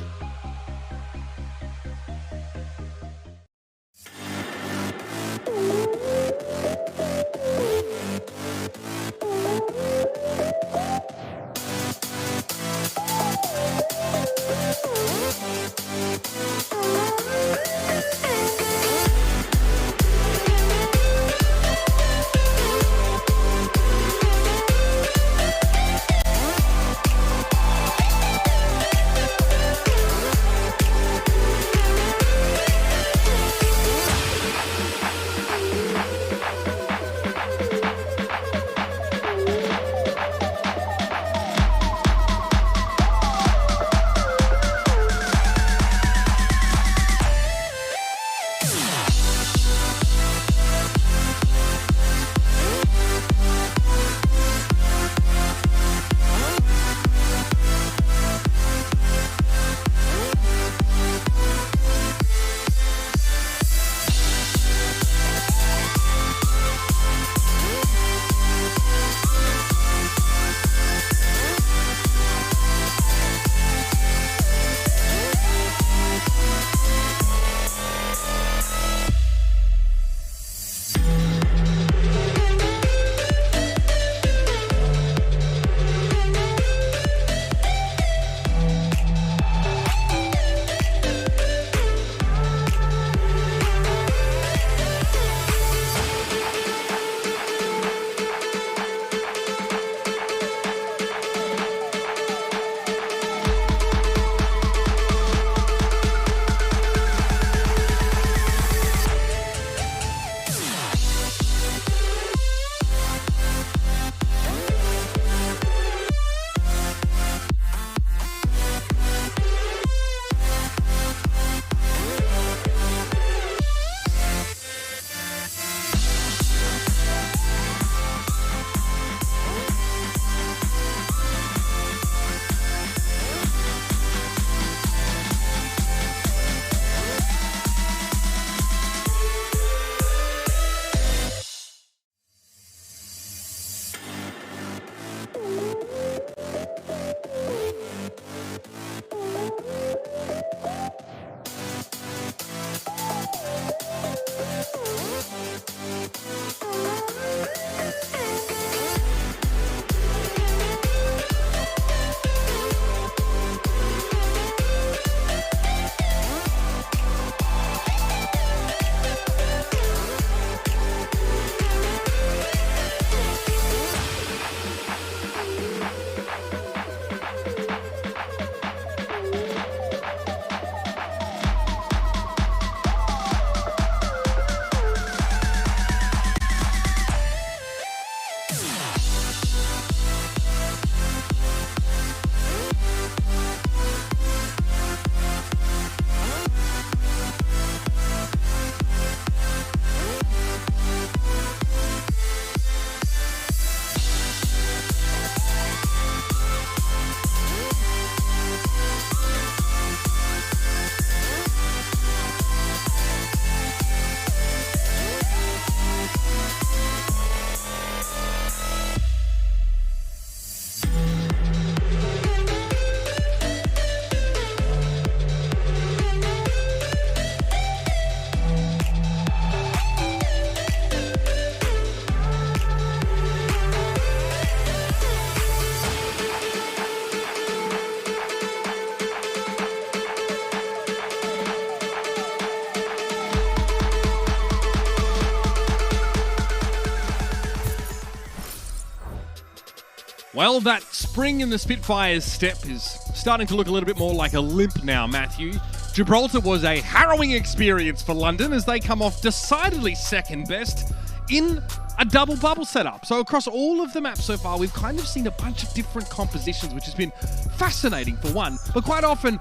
Well, that spring in the Spitfire's step is starting to look a little bit more like a limp now, Matthew. Gibraltar was a harrowing experience for London as they come off decidedly second best in a double bubble setup. So across all of the maps so far, we've kind of seen a bunch of different compositions, which has been fascinating for one, but quite often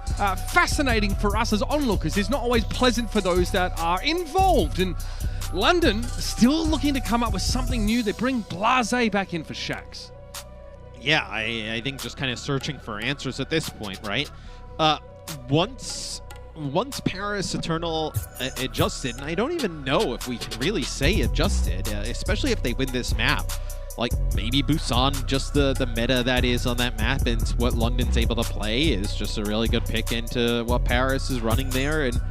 fascinating for us as onlookers. It's not always pleasant for those that are involved. And London still looking to come up with something new. They bring Blase back in for Shax. Yeah, I think just kind of searching for answers at this point, right? Once Paris Eternal adjusted, and I don't even know if we can really say adjusted, especially if they win this map. Like, maybe Busan, just the meta that is on that map and what London's able to play is just a really good pick into what Paris is running there. And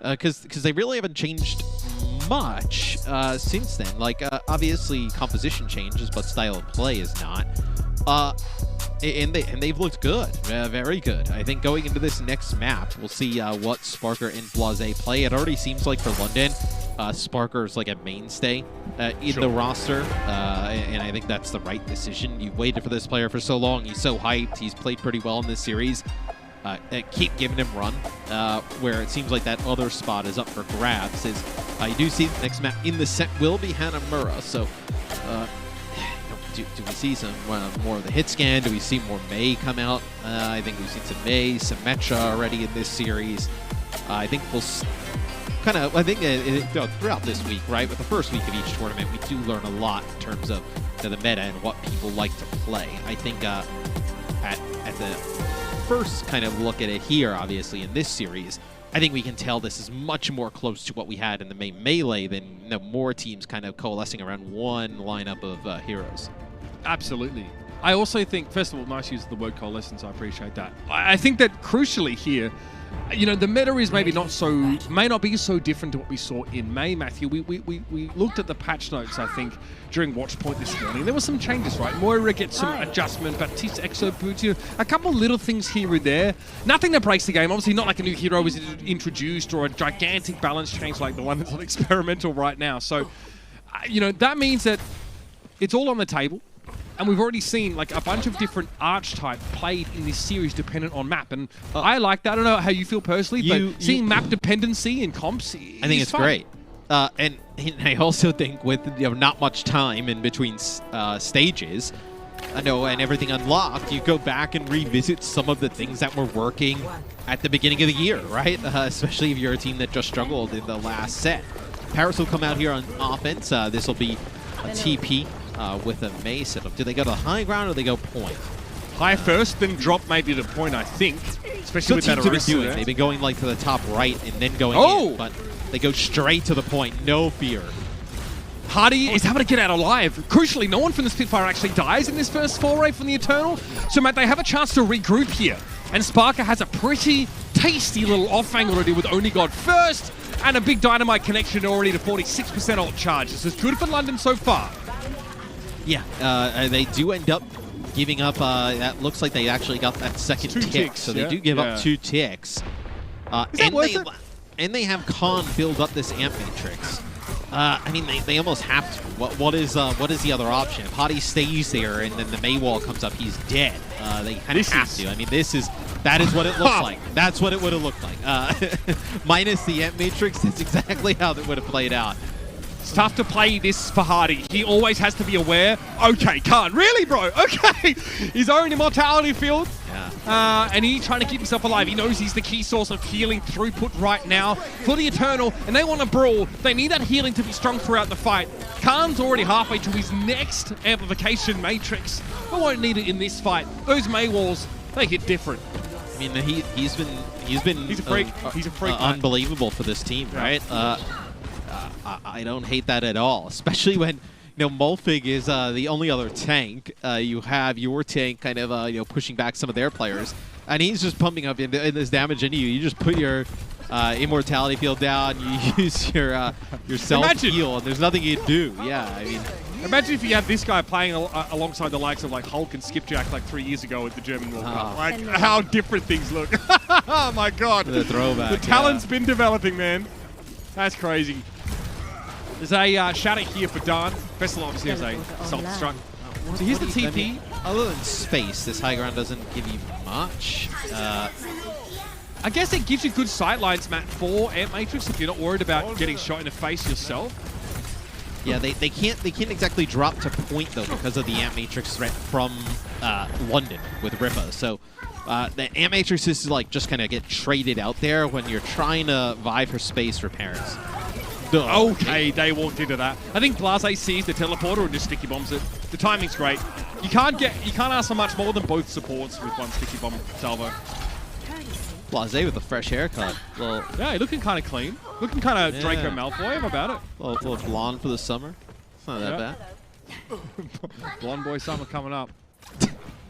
because they really haven't changed much since then. Like, obviously composition changes, but style of play is not. And they've looked good, very good. I think going into this next map, we'll see what Sparker and Blase play. It already seems like for London, Sparker is like a mainstay in the roster, and I think that's the right decision. You've waited for this player for so long. He's so hyped. He's played pretty well in this series. Keep giving him run, where it seems like that other spot is up for grabs. You do see the next map in the set will be Hanamura, so do we see some more of the hit scan? Do we see more May come out? I think we've seen some May, some Mecha already in this series. I think we'll kind of, throughout this week, right, with the first week of each tournament, we do learn a lot in terms of the meta and what people like to play. I think at the first kind of look at it here, obviously, in this series, I think we can tell this is much more close to what we had in the main melee than more teams kind of coalescing around one lineup of heroes. Absolutely. I also think, first of all, nice use of the word coalescence. I appreciate that. I think that crucially here, the meta is may not be so different to what we saw in May, Matthew. We looked at the patch notes, I think, during Watch Point this morning. There were some changes, right? Moira gets some adjustment, Baptiste Exo boots, a couple little things here and there. Nothing that breaks the game. Obviously, not like a new hero was introduced or a gigantic balance change like the one that's on experimental right now. So, that means that it's all on the table. And we've already seen like a bunch of different archetype played in this series dependent on map. And I like that. I don't know how you feel personally, but seeing map dependency in comps, I think it's great. And I also think with not much time in between stages, and everything unlocked, you go back and revisit some of the things that were working at the beginning of the year, right? Especially if you're a team that just struggled in the last set. Paris will come out here on offense. This will be a TP. With a May setup. Do they go to the high ground or do they go point? High first, then drop maybe to point, I think. Especially with that Arista. They've been going like to the top right and then going in, but they go straight to the point, no fear. Hardy is able to get out alive. Crucially, no one from the Spitfire actually dies in this first foray from the Eternal. So, Matt, they have a chance to regroup here. And Sparker has a pretty tasty little off-angle to do with Only God first, and a big dynamite connection already to 46% ult charge. This is good for London so far. Yeah, they do end up giving up. That looks like they actually got that second tick, so they do give up 2 ticks. And they have Khan build up this amp matrix. I mean, they almost have to. What is the other option? If Hottie stays there and then the May wall comes up, he's dead. They kind of have to. I mean, that is what it looks like. That's what it would have looked like. Minus the amp matrix, that's exactly how that would have played out. It's tough to play this for Hardy. He always has to be aware. Okay, can't. Really, bro? Okay. His own immortality field. Yeah. And he's trying to keep himself alive. He knows he's the key source of healing throughput right now for the Eternal, and they want to brawl. They need that healing to be strong throughout the fight. Khan's already halfway to his next amplification matrix. They won't need it in this fight. Those May walls, they hit different. I mean, he's a freak. He's a freak. Unbelievable for this team, right? I don't hate that at all, especially when Mulfig is the only other tank. You have your tank kind of pushing back some of their players, and he's just pumping up in this damage into you. You just put your immortality field down, you use your self heal, and there's nothing you can do. Yeah, I mean, imagine if you had this guy playing alongside the likes of like Hulk and Skipjack like 3 years ago at the German World Cup. Like how different things look. Oh my God, the throwback. The talent's been developing, man. That's crazy. There's a shadow here for Dan. Vessel obviously has a self-destruct. So here's the what do you- TP. I mean, other than space, this high ground doesn't give you much. I guess it gives you good sightlines, Matt, for Amp Matrix if you're not worried about getting shot in the face yourself. Yeah, they can't exactly drop to point though because of the Amp Matrix threat from London with Ripa. So the Amp Matrix is like just kind of get traded out there when you're trying to vie for space for Paris. Okay, they walked into that. I think Blase sees the teleporter and just sticky bombs it. The timing's great. You can't ask for much more than both supports with one sticky bomb salvo. Blase with a fresh haircut. Little Yeah, looking kind of clean. Looking kind of Draco Malfoy. How about it? little blonde for the summer. It's not that Yeah. bad. Blonde boy summer coming up.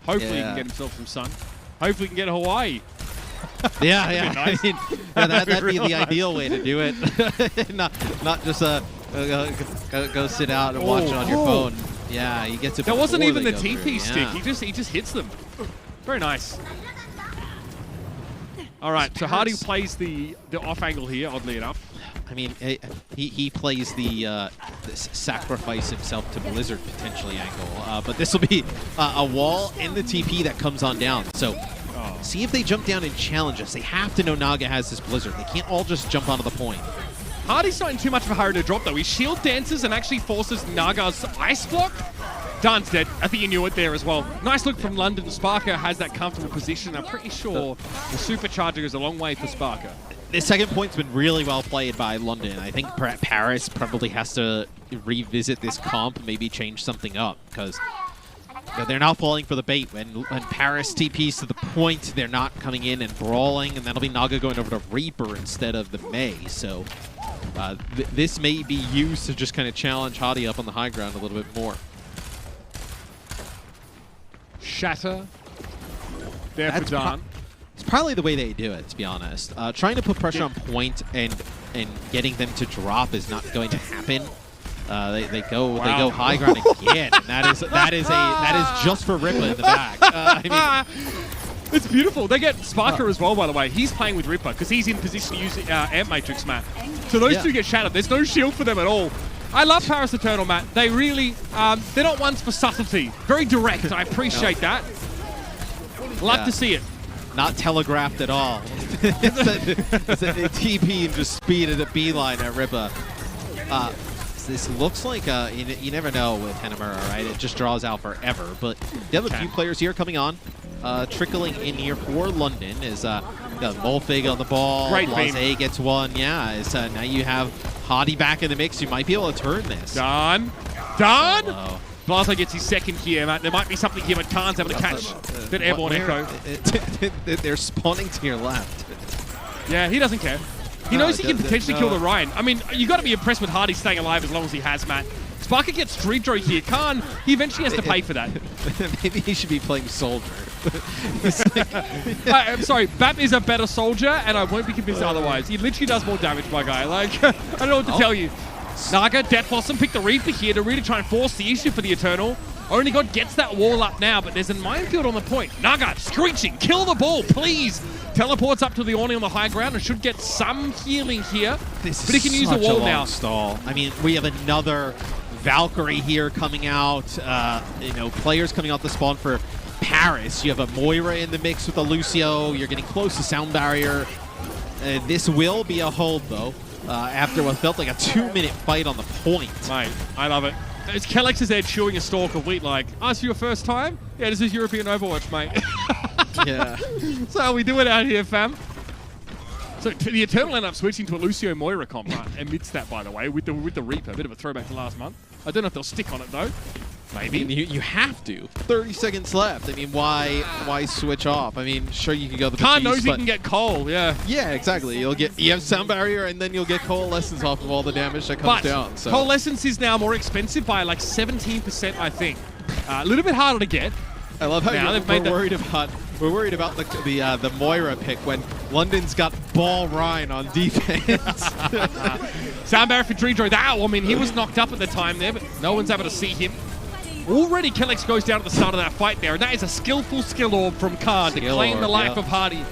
Hopefully he Yeah. can get himself some sun. Hopefully he can get to Hawaii. Yeah, That'd be nice. I mean, that'd be Real the nice. ideal way to do it. not just go sit out and watch it on your phone. Yeah, you get to. That wasn't before even they the go TP through, stick. yeah. He just hits them. Very nice. All right, so Hardy plays the off angle here, oddly enough. I mean, he plays the sacrifice himself to Blizzard potentially angle, but this will be a wall and the TP that comes on down. So see if they jump down and challenge us. They have to know Naga has this Blizzard. They can't all just jump onto the point. Hardy's not in too much of a hurry to drop, though. He shield dances and actually forces Naga's ice block. Dan's dead. I think you knew it there as well. Nice look from London. Sparker has that comfortable position. I'm pretty sure the supercharger is a long way for Sparker. The second point's been really well played by London. I think Paris probably has to revisit this comp, maybe change something up, because they're now falling for the bait. When Paris TPs to the point, they're not coming in and brawling, and that'll be Naga going over to Reaper instead of the Mei. So this may be used to just kind of challenge Hardy up on the high ground a little bit more. Shatter. There for Dan. It's probably the way they do it, to be honest. Trying to put pressure on point and getting them to drop is not going to happen. They go high ground again. And that is just for Ripper in the back. I mean, It's beautiful. They get Sparker as well, by the way. He's playing with Ripper because he's in position to use Amp Matrix, Matt. So those two get shattered. There's no shield for them at all. I love Paris Eternal, Matt. They really, they're not ones for subtlety. Very direct. I appreciate that. Love to see it. not telegraphed at all. it's a TP and just speed at a beeline at Rippa. This looks like, you never know with Hanamura, right? It just draws out forever. But you have a few players here coming on. Trickling in here for London is Molfig on the ball. Great Blase gets one. Yeah, now you have Hardy back in the mix. You might be able to turn this. Done. Blase gets his second here, Matt. There might be something here, but Khan's able to catch that airborne echo. They're spawning to your left. Yeah, he doesn't care. He knows he can potentially kill the Ryan. I mean, you got to be impressed with Hardy staying alive as long as he has, Matt. Sparker gets street draw here. Khan, he eventually has to pay for that. Maybe he should be playing Soldier. I'm sorry, Bap is a better soldier, and I won't be convinced otherwise. He literally does more damage, my guy. Like, I don't know what to tell you. Naga, Death Blossom pick the Reaper here to really try and force the issue for the Eternal. Only God gets that wall up now, but there's a minefield on the point. Naga, screeching, kill the ball, please. Teleports up to the awning on the high ground and should get some healing here. But he can use the wall now. Stall. I mean, we have another Valkyrie here coming out. Players coming out the spawn for Paris. You have a Moira in the mix with a Lucio. You're getting close to Sound Barrier. This will be a hold, though, after what felt like a 2-minute fight on the point. Mate, I love it. It's Kellex is there chewing a stalk of wheat like, oh, it's your first time? Yeah, this is European Overwatch, mate. Yeah. That's how we do it out here, fam. So the Eternal end up switching to a Lucio Moira comp amidst that, by the way, with the Reaper. A bit of a throwback to last month. I don't know if they'll stick on it, though. Maybe. I mean, you have to. 30 seconds left. I mean, why switch off? I mean, sure, you can go the Khan Batiste, knows he can get Cole, yeah. Yeah, exactly. You have Sound Barrier, and then you'll get Coalescence off of all the damage that comes down. So. Coalescence is now more expensive by like 17%, I think. A little bit harder to get. I love how we're worried about the Moira pick when London's got Ball Ryan on defense. Sound Barrier for Dreedro. I mean, he was knocked up at the time there, but no one's able to see him. Already Kellex goes down at the start of that fight there, and that is a skillful skill orb from Khan to claim the life of Hardy.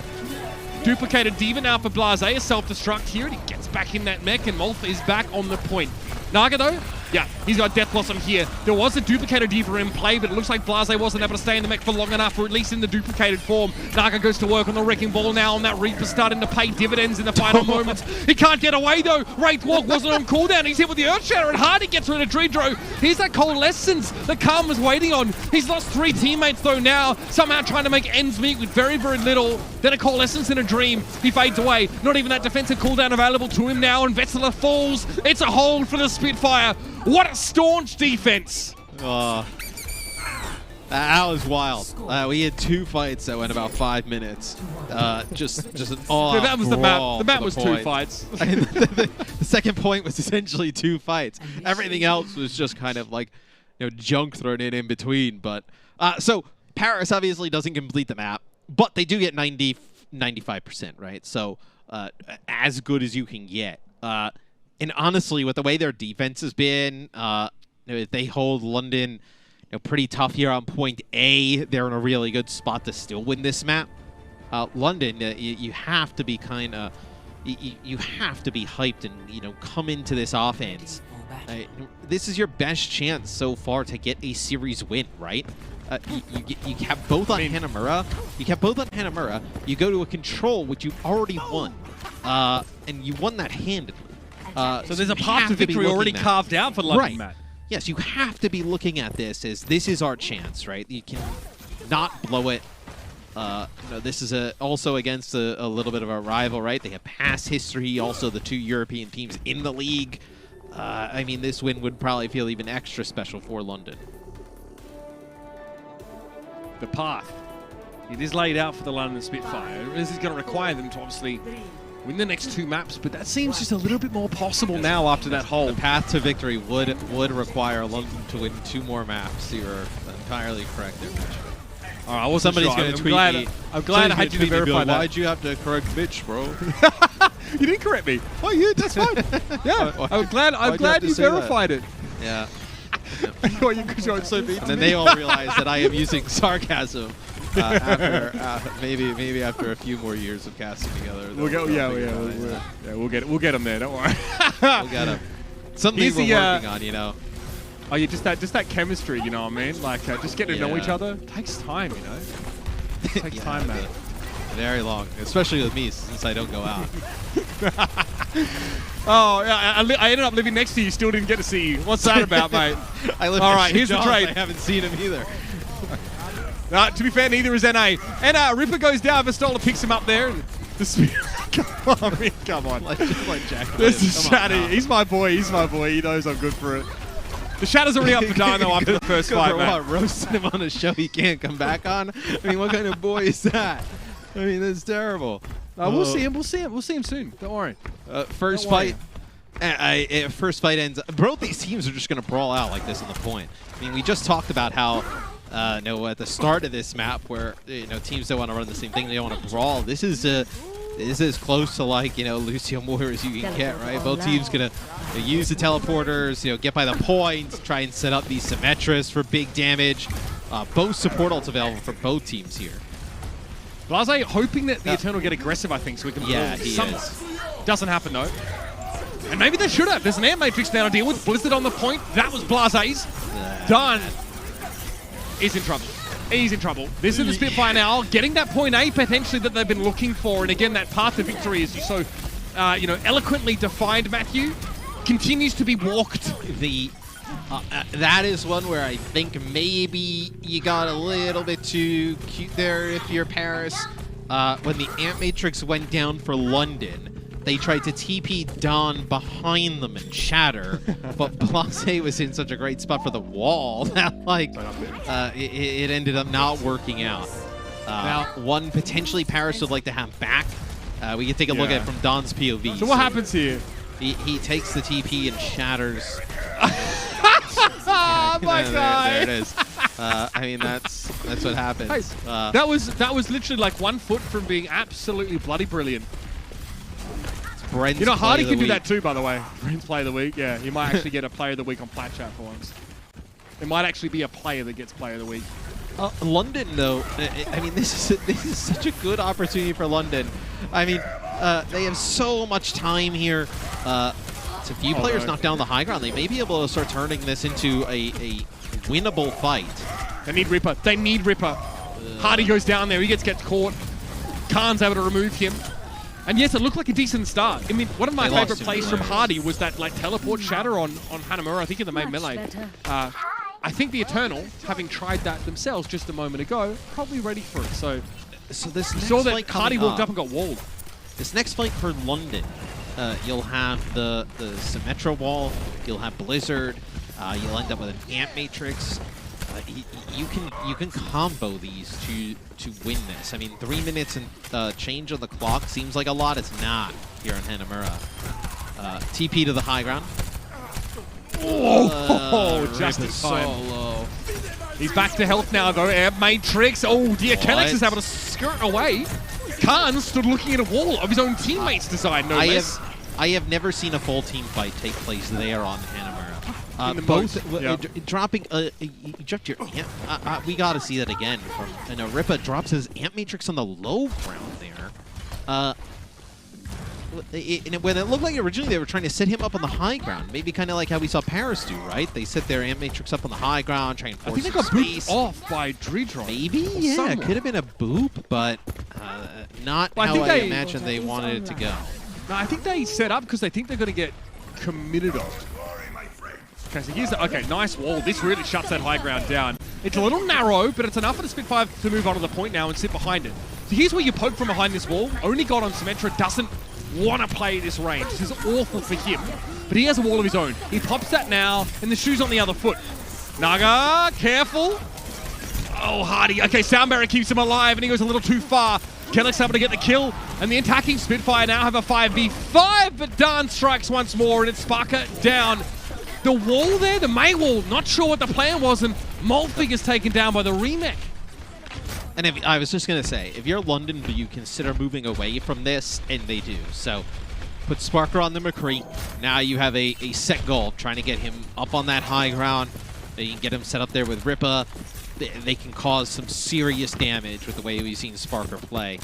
Duplicated Diva now for Blase, a self-destruct here, and he gets back in that mech, and Molf is back on the point. Naga, though, Yeah, he's got Death Blossom here. There was a duplicated Diva in play, but it looks like Blase wasn't able to stay in the mech for long enough, or at least in the duplicated form. Naga goes to work on the Wrecking Ball now, and that Reaper starting to pay dividends in the final moments. He can't get away, though. Wraith Walk wasn't on cooldown. He's hit with the Earth Shatter, and Hardy gets rid of Dredro. Here's that Coalescence that Calm was waiting on. He's lost 3 teammates, though, now, somehow trying to make ends meet with very, very little. Then a Coalescence in a Dream. He fades away. Not even that defensive cooldown available to him now, and Vetsala falls. It's a hold for the Spitfire. What a staunch defense! That was wild. We had 2 fights that went about 5 minutes. Just an all Yeah, that was the map. The map was 2 fights. The second point was essentially 2 fights. Everything else was just kind of like, junk thrown in between. But so Paris obviously doesn't complete the map, but they do get 95%, right? So as good as you can get. And honestly, with the way their defense has been, if they hold London pretty tough here on point A, they're in a really good spot to still win this map. London, you have to be kind of, you have to be hyped and come into this offense. This is your best chance so far to get a series win, right? You have both on Hanamura. You have both on Hanamura. You go to a control, which you already won, and you won that handedly. So there's a path to victory already carved out for London, right. Matt. Yes, you have to be looking at this as this is our chance, right? You can not blow it. This is also against a little bit of a rival, right? They have past history, also the 2 European teams in the league. I mean, this win would probably feel even extra special for London. The path. It is laid out for the London Spitfire. This is going to require them to obviously win the next 2 maps, but that seems just a little bit more possible now after that hold. The path to victory would require London to win 2 more maps. You're entirely correct there, Mitch. All right, I wasn't Somebody's sure. going to tweet me. I'm glad I had you to verify that. Why'd you have to correct Mitch, bro? You didn't correct me. Oh, yeah, that's fine. Yeah, I'm glad you verified it. Yeah. Because you're so mean. And then they all realize that I am using sarcasm. After maybe after a few more years of casting together. We'll get him there. Don't worry. We'll get him. Something we're working on, Oh, yeah, just that chemistry, you know what I mean? Like, just getting to know each other takes time, It takes time, man. Very long, especially with me since I don't go out. Oh, yeah, I ended up living next to you. Still didn't get to see you. What's that about, mate? All right, here's the trade. I haven't seen him either. To be fair, neither is NA. And Ripper goes down. Vistola picks him up there. And come on. Like Jack. This is Shatty. He's my boy. He knows I'm good for it. The Shadow's already up for dying, though, after the first fight, man. Roasting him on a show he can't come back on? I mean, what kind of boy is that? I mean, that's terrible. We'll see him. We'll see him soon. Don't worry. First fight ends. Both these teams are just going to brawl out like this on the point. I mean, we just talked about how at the start of this map where teams don't want to run the same thing, they don't want to brawl. This is as close to like Lucio Moore as you can get, right? Both teams gonna use the teleporters, get by the point, try and set up these Symmetras for big damage. Both support ults available for both teams here. Blase hoping that the Eternal get aggressive, I think, so we can. Yeah, he is. Doesn't happen though. And maybe they should have. There's an Air Matrix now to deal with. Blizzard on the point. That was Blase's. Done. He's in trouble. He's in trouble. This is the Spitfire now, getting that point A potentially that they've been looking for. And again, that path to victory is just so, eloquently defined, Matthew. Continues to be walked. That is one where I think maybe you got a little bit too cute there if you're Paris. When the Ant Matrix went down for London, they tried to TP Dawn behind them and shatter, but Blase was in such a great spot for the wall that it ended up not working out. Now, one potentially Paris would like to have back. We can take a look at it from Dawn's POV. So what happens here? He takes the TP and shatters. Oh my God! There it is. I mean, that's what happens. Hey, that was literally like 1 foot from being absolutely bloody brilliant. Brent's Hardy can do that too, by the way. Brent's Player of the Week. Yeah, he might actually get a Player of the Week on Plat Chat for once. It might actually be a player that gets Player of the Week. London, though, I mean, this is such a good opportunity for London. I mean, they have so much time here to A few players knocked down the high ground. They may be able to start turning this into a winnable fight. They need Ripper. They need Ripper. Hardy goes down there. He gets caught. Khan's able to remove him. And yes, it looked like a decent start. I mean, one of my favorite plays from Hardy was that like teleport shatter on Hanamura, I think in the main melee. I think the Eternal, having tried that themselves just a moment ago, probably ready for it. So this you saw that Hardy walked up and got walled. This next fight for London, you'll have the Symmetra wall, you'll have Blizzard, you'll end up with an Ant Matrix. You can combo these to win this. I mean, 3 minutes and change of the clock seems like a lot. It's not here in Hanamura. TP to the high ground. Just in time. Solo. He's back to health now, though. Air Matrix. Oh, dear. Kellex is able to skirt away. Khan stood looking at a wall of his own teammates' design, no less. I have never seen a full team fight take place there on Hanamura. Dropping, you dropped your ant. We got to see that again. Rippa drops his Ant Matrix on the low ground there. When it looked like originally they were trying to set him up on the high ground, maybe kind of like how we saw Paris do, right? They set their Ant Matrix up on the high ground, try and force I think they got booped off by Dredron. Maybe, yeah, it could have been a boop, but not how I imagine they wanted it to go. No, I think they set up because they think they're going to get committed on. Okay, so here's okay, nice wall. This really shuts that high ground down. It's a little narrow, but it's enough for the Spitfire to move on to the point now and sit behind it. So here's where you poke from behind this wall. Only God on Symmetra doesn't want to play this range. This is awful for him, but he has a wall of his own. He pops that now, and the shoe's on the other foot. Naga, careful. Oh, Hardy. Okay, Sound Barrier keeps him alive, and he goes a little too far. Kellex able to get the kill, and the attacking Spitfire now have a 5v5, but Dan strikes once more, and it's Sparker down. The wall there, the May wall, not sure what the plan was, and Molfig is taken down by the remake. And I was just going to say, if you're London, do you consider moving away from this? And they do. So put Sparker on the McCree. Now you have a set goal, trying to get him up on that high ground. You can get him set up there with Rippa. They can cause some serious damage with the way we've seen Sparker play.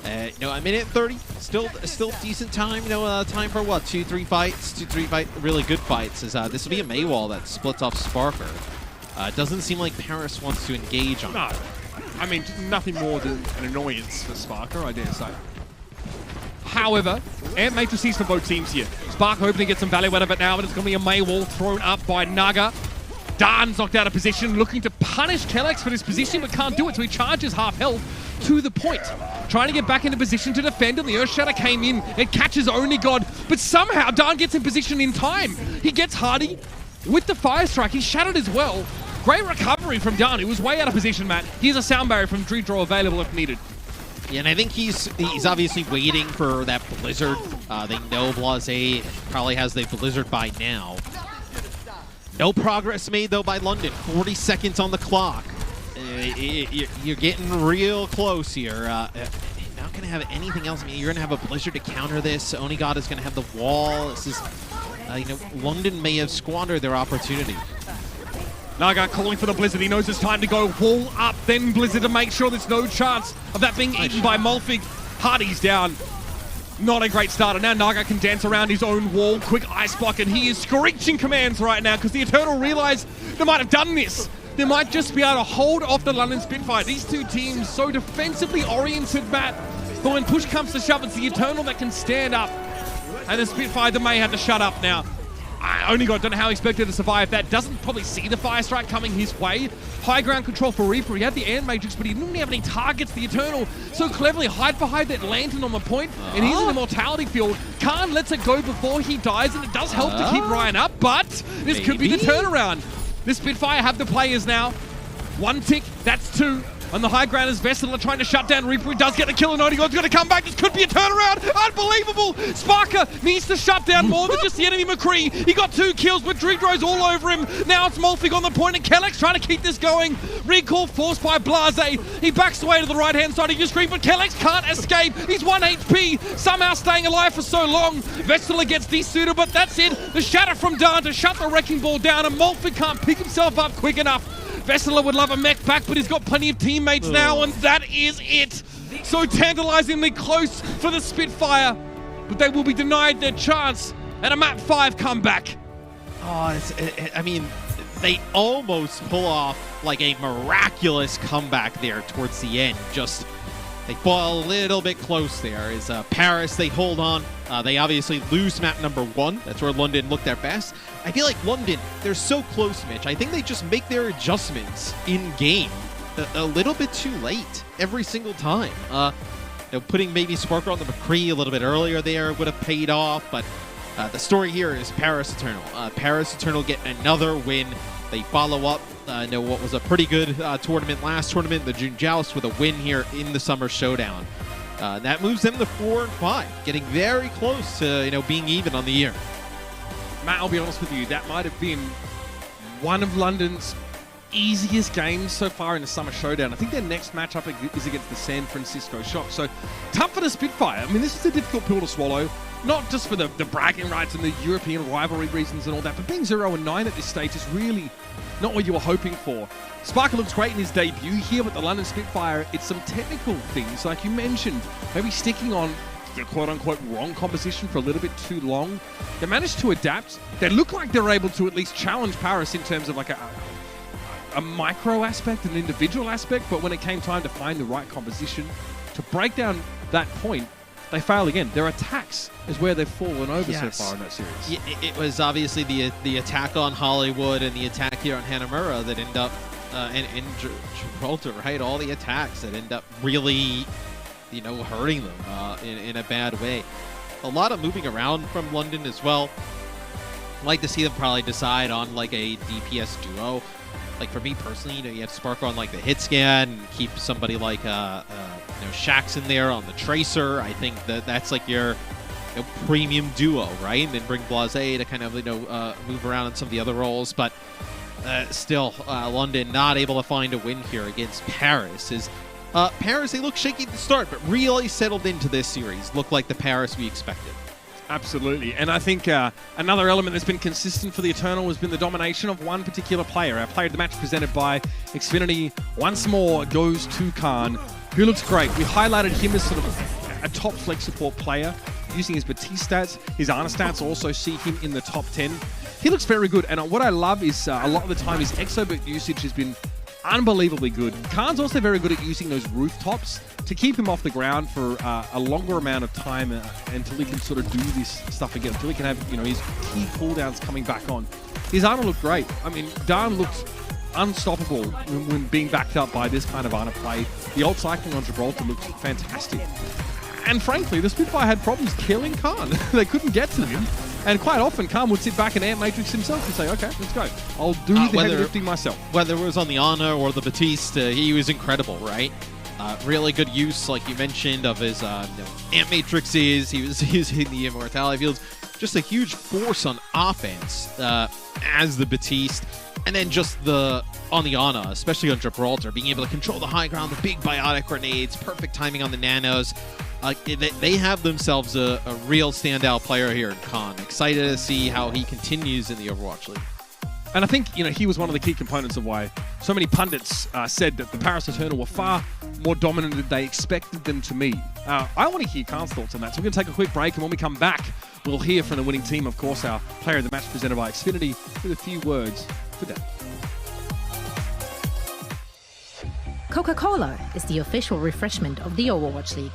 A minute 30, still decent time. Time for what? 2-3 fights, really good fights. This will be a May wall that splits off Sparker. Doesn't seem like Paris wants to engage on it. No, I mean nothing more than an annoyance for Sparker, I dare say. However, Ant Matrix sees for both teams here. Spark hoping to get some value out of it now, but it's going to be a May wall thrown up by Naga. Dan's knocked out of position, looking to punish Kellex for this position, but can't do it, so he charges half health to the point. Trying to get back into position to defend, and the Earth Shatter came in. It catches Only God, but somehow Dan gets in position in time. He gets Hardy with the Fire Strike. He's shattered as well. Great recovery from Dan. He was way out of position, Matt. Here's a Sound Barrier from Dredron available if needed. Yeah, and I think he's obviously waiting for that Blizzard. They know Blase probably has the Blizzard by now. No progress made, though, by London. 40 seconds on the clock. You're getting real close here. Not going to have anything else. I mean, you're going to have a Blizzard to counter this. Onigod is going to have the wall. This is, London may have squandered their opportunity. Naga calling for the Blizzard. He knows it's time to go wall up, then Blizzard to make sure there's no chance of that being eaten by Molfig. Hardy's down. Not a great starter. Now Naga can dance around his own wall. Quick ice block, and he is screeching commands right now because the Eternal realize they might have done this. They might just be able to hold off the London Spitfire. These two teams so defensively oriented, Matt. But when push comes to shove, it's the Eternal that can stand up. And the Spitfire that may have to shut up now. Only God, don't know how he expected to survive that. Doesn't probably see the Fire Strike coming his way. High ground control for Reaper. He had the Ant Matrix, but he didn't have any targets. The Eternal so cleverly hide behind that Lantern on the point, and he's in the Mortality Field. Khan lets it go before he dies, and it does help to keep Ryan up, but this could be the turnaround. The Spitfire have the players now. One tick, that's two. On the high ground is Vessel trying to shut down Reaper. He does get the kill, and Odigod's going to come back. This could be a turnaround. Unbelievable. Sparker needs to shut down more than just the enemy McCree. He got 2 kills, but Dredron's all over him. Now it's Molfig on the point, and Kellex trying to keep this going. Recall forced by Blase. He backs away to the right-hand side of your screen, but Kellex can't escape. He's 1 HP, somehow staying alive for so long. Vessela gets desuited, but that's it. The shatter from Dan to shut the Wrecking Ball down, and Molfig can't pick himself up quick enough. Vessela would love a mech back, but he's got plenty of teammates now, and that is it. So tantalizingly close for the Spitfire, but they will be denied their chance and a map 5 comeback. Oh, I mean, they almost pull off like a miraculous comeback there towards the end. Just they fall a little bit close there. Is Paris, they hold on. They obviously lose map number 1. That's where London looked their best. I feel like London, they're so close, Mitch. I think they just make their adjustments in-game a little bit too late every single time. Putting maybe Sparker on the McCree a little bit earlier there would have paid off, but the story here is Paris Eternal. Paris Eternal get another win. They follow up what was a pretty good tournament last tournament, the June Joust, with a win here in the Summer Showdown. That moves them to 4-5, getting very close to being even on the year. Matt, I'll be honest with you, that might have been one of London's easiest games so far in the Summer Showdown. I think their next matchup is against the San Francisco Shock. So tough for the Spitfire. I mean, this is a difficult pill to swallow, not just for the bragging rights and the European rivalry reasons and all that, but being 0-9 at this stage is really not what you were hoping for. Sparker looks great in his debut here, but the London Spitfire, it's some technical things, like you mentioned, maybe sticking on the quote-unquote wrong composition for a little bit too long. They managed to adapt. They look like they're able to at least challenge Paris in terms of like a micro aspect, an individual aspect, but when it came time to find the right composition, to break down that point, they fail again. Their attacks is where they've fallen over so far in that series. It was obviously the attack on Hollywood and the attack here on Hanamura that end up in Gibraltar, right? All the attacks that end up really hurting them in a bad way. A lot of moving around from London as well. I'd like to see them probably decide on like a DPS duo. Like for me personally, you have Spark on like the hit scan and keep somebody like Shax in there on the Tracer. I think that's like your premium duo, right? And then bring Blase to kind of move around in some of the other roles. But still, London not able to find a win here against Paris. Paris, they look shaky at the start, but really settled into this series. Look like the Paris we expected. Absolutely. And I think another element that's been consistent for the Eternal has been the domination of one particular player. Our player of the match presented by Xfinity once more goes to Khan, who looks great. We highlighted him as sort of a top flex support player using his Batiste stats. His Ana stats also see him in the top 10. He looks very good. And what I love is a lot of the time his Exobit usage has been unbelievably good. Khan's also very good at using those rooftops to keep him off the ground for a longer amount of time until he can sort of do this stuff again, until he can have his key cooldowns coming back on. His Ana looked great. I mean, Dan looked unstoppable when being backed up by this kind of Ana play. The ult cycling on Gibraltar looked fantastic. And frankly, the Spitfire had problems killing Khan. They couldn't get to him. And quite often, Khan would sit back and Ant Matrix himself and say, okay, let's go. I'll do the heavy lifting myself. Whether it was on the Ana or the Batiste, he was incredible, right? Really good use, like you mentioned, of his Ant Matrixes. He was using the Immortality Fields. Just a huge force on offense as the Batiste. And then just on the Ana, especially on Gibraltar, being able to control the high ground, the big biotic grenades, perfect timing on the nanos. They have themselves a real standout player here in Khan. Excited to see how he continues in the Overwatch League. And I think he was one of the key components of why so many pundits said that the Paris Eternal were far more dominant than they expected them to be. I want to hear Khan's thoughts on that, so we're going to take a quick break, and when we come back, we'll hear from the winning team, of course, our player of the match presented by Xfinity, with a few words for them. Coca-Cola is the official refreshment of the Overwatch League.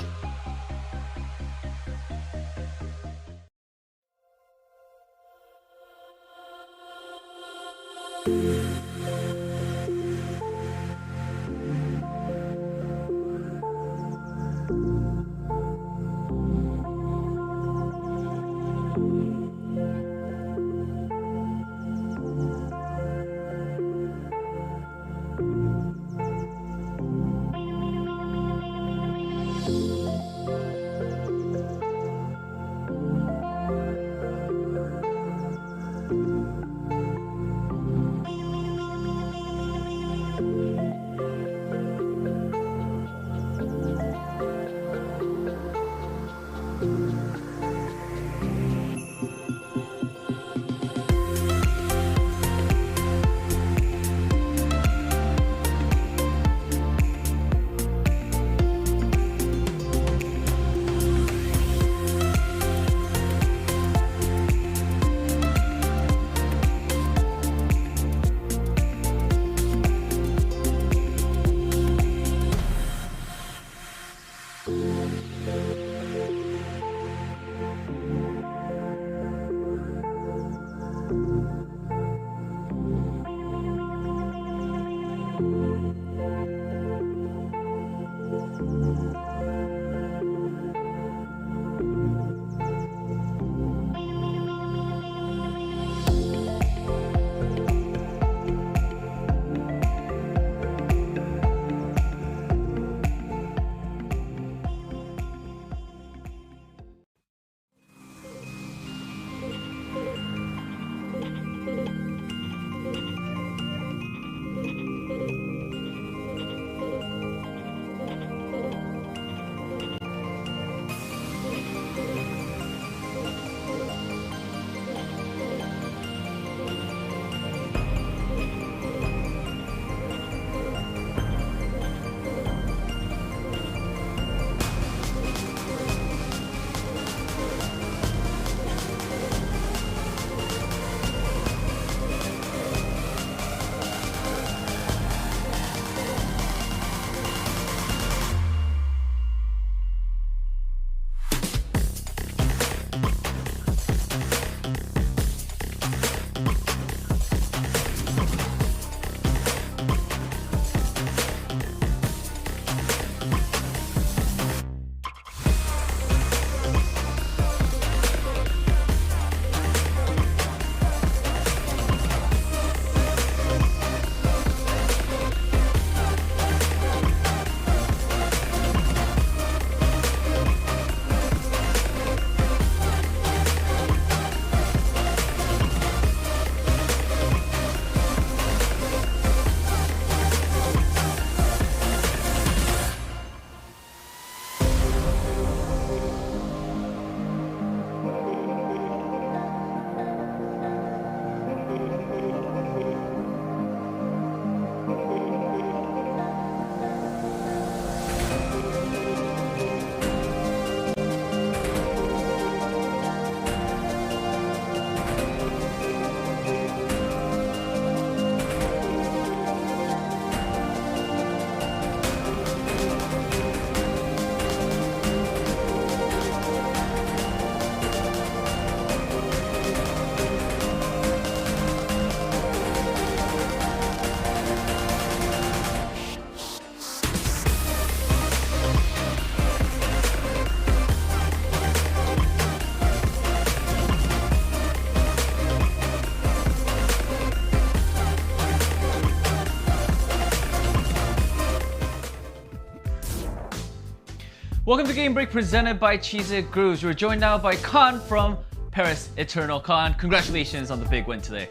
Welcome to Game Break presented by Cheese It Grooves. We're joined now by Khan from Paris Eternal. Khan, congratulations on the big win today.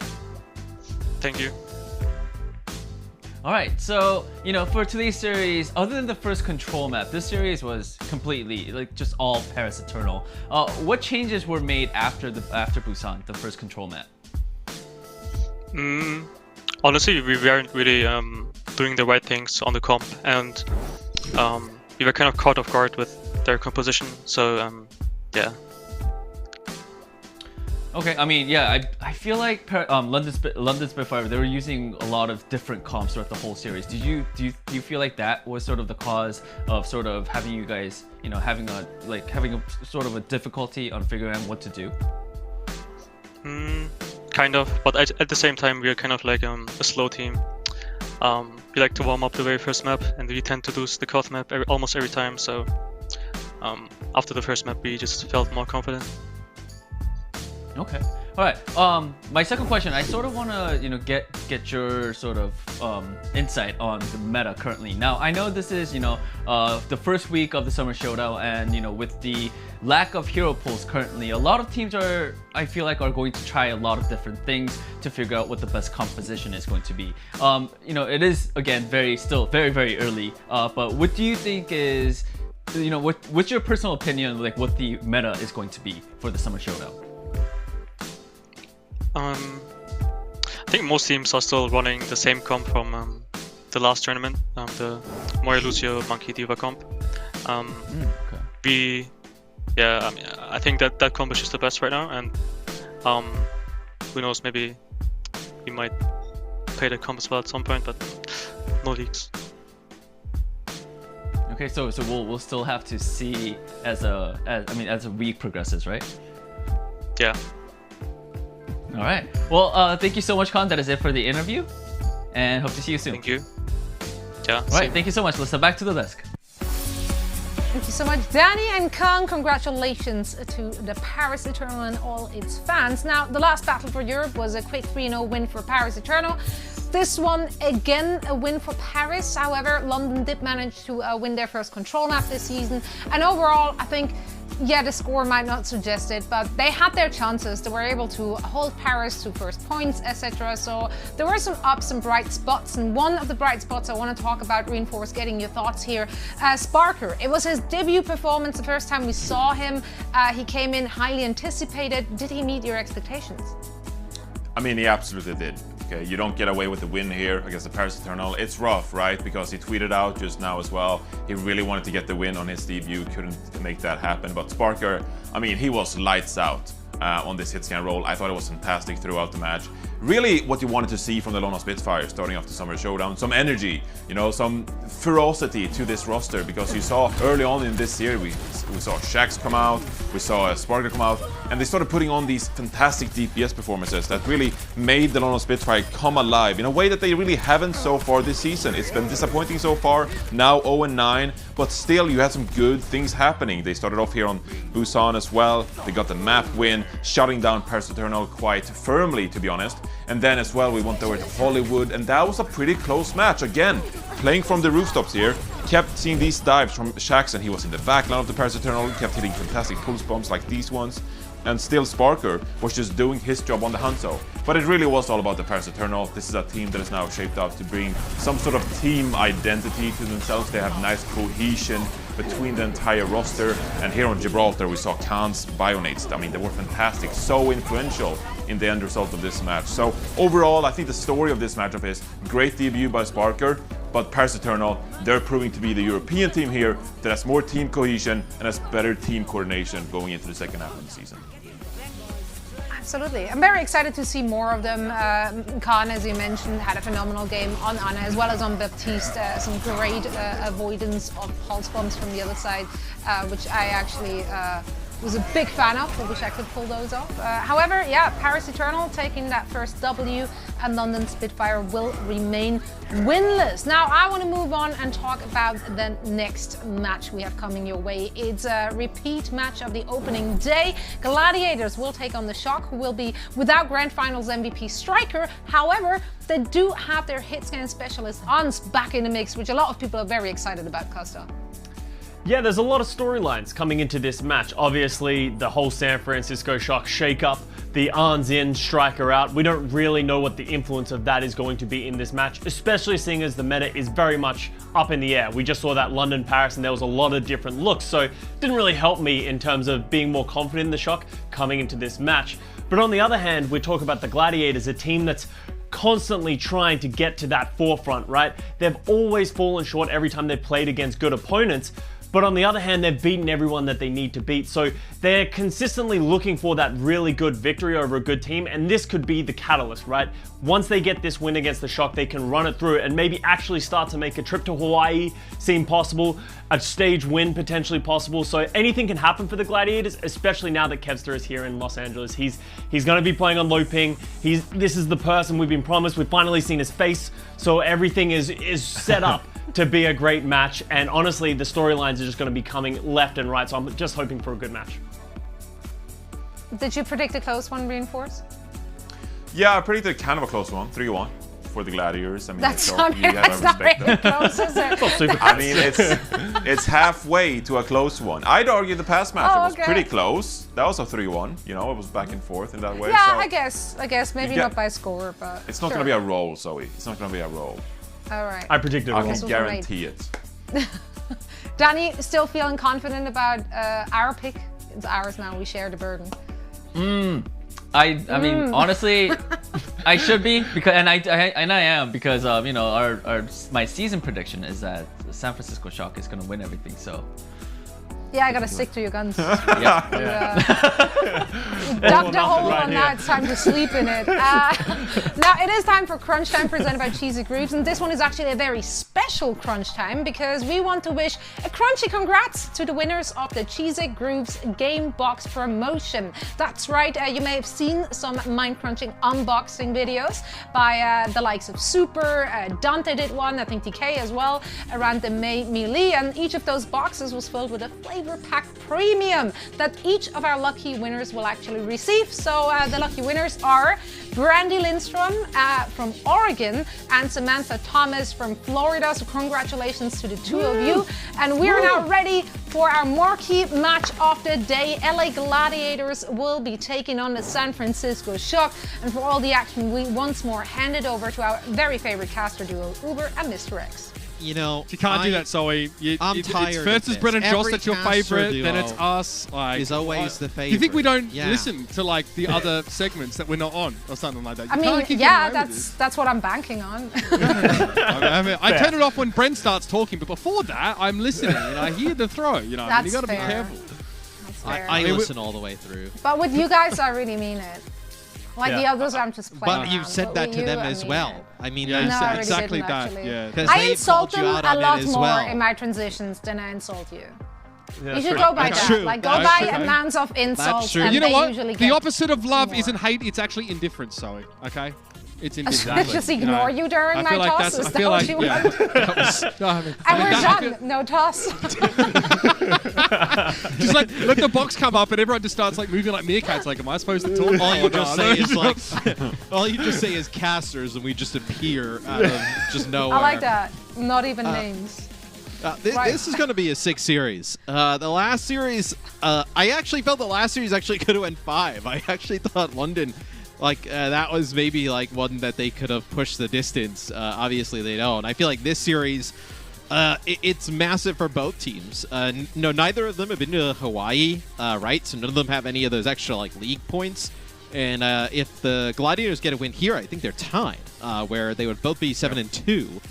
Thank you. All right, so, for today's series, other than the first control map, this series was completely, just all Paris Eternal. What changes were made after Busan, the first control map? Honestly, we weren't really doing the right things on the comp, and we were kind of caught off guard with their composition, so yeah. Okay, I feel like London Spitfire, they were using a lot of different comps throughout the whole series. Do you feel like that was sort of the cause of sort of having you guys, having a sort of a difficulty on figuring out what to do? Kind of, but at the same time, we are kind of like a slow team. We like to warm up the very first map, and we tend to lose the cut map almost every time. So after the first map, we just felt more confident. Okay. All right. My second question, I sort of want to, get your sort of insight on the meta currently. Now, I know this is, the first week of the Summer Showdown, and with the lack of hero pools currently, a lot of teams I feel like, are going to try a lot of different things to figure out what the best composition is going to be. It is again still very, very early. But what do you think is, what's your personal opinion, like what the meta is going to be for the Summer Showdown? I think most teams are still running the same comp from the last tournament, the Moira Lucio Monkey Diva comp. Okay. I think that comp is just the best right now, and who knows, maybe we might play the comp as well at some point, but no leaks. Okay, so we'll still have to see as a week progresses, right? Yeah. All right. Well, thank you so much, Khan. That is it for the interview, and hope to see you soon. Thank you. Yeah. All right. Thank you so much. Let's head back to the desk. Thank you so much, Danny and Khan. Congratulations to the Paris Eternal and all its fans. Now, the last battle for Europe was a quick 3-0 win for Paris Eternal. This one, again, a win for Paris. However, London did manage to win their first control map this season. And overall, I think, the score might not suggest it, but they had their chances. They were able to hold Paris to first points, etc. So there were some ups and bright spots, and one of the bright spots I want to talk about, Reinforce, getting your thoughts here. Sparker, it was his debut performance, the first time we saw him. He came in highly anticipated. Did he meet your expectations? I mean, he absolutely did. Okay, you don't get away with the win here against the Paris Eternal. It's rough, right? Because he tweeted out just now as well. He really wanted to get the win on his debut, couldn't make that happen. But Sparker, I mean, he was lights out on this hit scan roll. I thought it was fantastic throughout the match. Really what you wanted to see from the London Spitfire starting off the Summer Showdown. Some energy, some ferocity to this roster, because you saw early on in this series, we saw Shax come out, we saw Sparker come out, and they started putting on these fantastic DPS performances that really made the London Spitfire come alive in a way that they really haven't so far this season. It's been disappointing so far, now 0-9, but still you had some good things happening. They started off here on Busan as well, they got the map win, shutting down Paris Eternal quite firmly, to be honest. And then as well we went over to Hollywood, and that was a pretty close match. Again, playing from the rooftops here, kept seeing these dives from Shax, and he was in the backline of the Paris Eternal, kept hitting fantastic pulse bombs like these ones. And still Sparker was just doing his job on the Hangzhou. But it really was all about the Paris Eternal. This is a team that is now shaped up to bring some sort of team identity to themselves. They have nice cohesion between the entire roster. And here on Gibraltar we saw Khan's Bionates. I mean, they were fantastic, so influential in the end result of this match. So overall, I think the story of this matchup is great debut by Sparker, but Paris Eternal, they're proving to be the European team here that has more team cohesion and has better team coordination going into the second half of the season. Absolutely. I'm very excited to see more of them. Khan, as you mentioned, had a phenomenal game on Ana as well as on Baptiste. Some great avoidance of pulse bombs from the other side, which I actually was a big fan of. I wish I could pull those off. However, Paris Eternal taking that first W, and London Spitfire will remain winless. Now, I want to move on and talk about the next match we have coming your way. It's a repeat match of the opening day. Gladiators will take on the Shock, who will be without Grand Finals MVP Striker. However, they do have their hit scan specialist Ons back in the mix, which a lot of people are very excited about, Costa. Yeah, there's a lot of storylines coming into this match. Obviously, the whole San Francisco Shock shakeup, the Arns in, Striker out. We don't really know what the influence of that is going to be in this match, especially seeing as the meta is very much up in the air. We just saw that London, Paris, and there was a lot of different looks, so it didn't really help me in terms of being more confident in the Shock coming into this match. But on the other hand, we talk about the Gladiators, a team that's constantly trying to get to that forefront, right? They've always fallen short every time they've played against good opponents. But on the other hand, they've beaten everyone that they need to beat. So they're consistently looking for that really good victory over a good team. And this could be the catalyst, right? Once they get this win against the Shock, they can run it through and maybe actually start to make a trip to Hawaii seem possible, a stage win potentially possible. So anything can happen for the Gladiators, especially now that Kevster is here in Los Angeles. He's going to be playing on low ping. This is the person we've been promised. We've finally seen his face. So everything is set up to be a great match, and honestly, the storylines are just going to be coming left and right, so I'm just hoping for a good match. Did you predict a close one, Reinforce? Yeah, I predicted kind of a close one, 3-1 for the Gladiators. I mean, That's not very close, is it? I mean, it's halfway to a close one. I'd argue the past match was pretty close. That was a 3-1. You know, it was back and forth in that way. Yeah, so I guess maybe not by score, but it's not going to be a roll, Zoe. It's not going to be a roll. All right. I predicted I can guarantee it. Danny, still feeling confident about our pick? It's ours now. We share the burden. I mean, honestly, I should be, because and I am, because you know, my season prediction is that the San Francisco Shock is gonna win everything. So yeah, I gotta stick to your guns. yeah. You dug the hole and now it's time to sleep in it. Now it is time for Crunch Time presented by Cheesy Grooves, and this one is actually a very special Crunch Time because we want to wish a crunchy congrats to the winners of the Cheesy Grooves Game Box promotion. That's right, you may have seen some mind-crunching unboxing videos by the likes of Super, Dante did one, I think TK as well, around the Melee, and each of those boxes was filled with a flavor pack premium that each of our lucky winners will actually receive. So the lucky winners are Brandy Lindstrom from Oregon and Samantha Thomas from Florida. So congratulations to the two of you. And we're now ready for our marquee match of the day. LA Gladiators will be taking on the San Francisco Shock. And for all the action, we once more hand it over to our very favorite caster duo, Uber and Mr. X. You know, you can't do that, Zoe. I'm tired. It's first is Brett and Josh, that's your favorite. Then it's us. Like, is always the favorite. You think we don't listen to like the other segments that we're not on, or something like that? I mean, yeah, that's what I'm banking on. I turn it off when Brent starts talking, but before that, I'm listening and I hear the throw. You know, that's you got to be careful. I listen all the way through. But with you guys, I really mean it. Like the others, I'm just playing. But you've said that to them as well. I mean, exactly that. Yeah. I insult them a lot more in my transitions than I insult you. Yeah, you should go by that. True. Like, go by amounts of insults. And you know what? Usually the opposite of love isn't hate, it's actually indifference, Zoe. Okay? It's indifference. Just ignore you during my toss? Is that what you want? And we're done. No toss. Just like, let the box come up and everyone just starts like moving like meerkats. Like, am I supposed to talk? All you just say is like, all you just say is casters, and we just appear out of just nowhere. I like that. Not even names. This is going to be a 6 series. The last series, I actually felt the last series actually could have went 5. I actually thought London, like, that was maybe like one that they could have pushed the distance. Obviously, they don't. I feel like this series, it's massive for both teams. No, neither of them have been to Hawaii, right? So none of them have any of those extra like league points. And if the Gladiators get a win here, I think they're tied, where they would both be 7-2.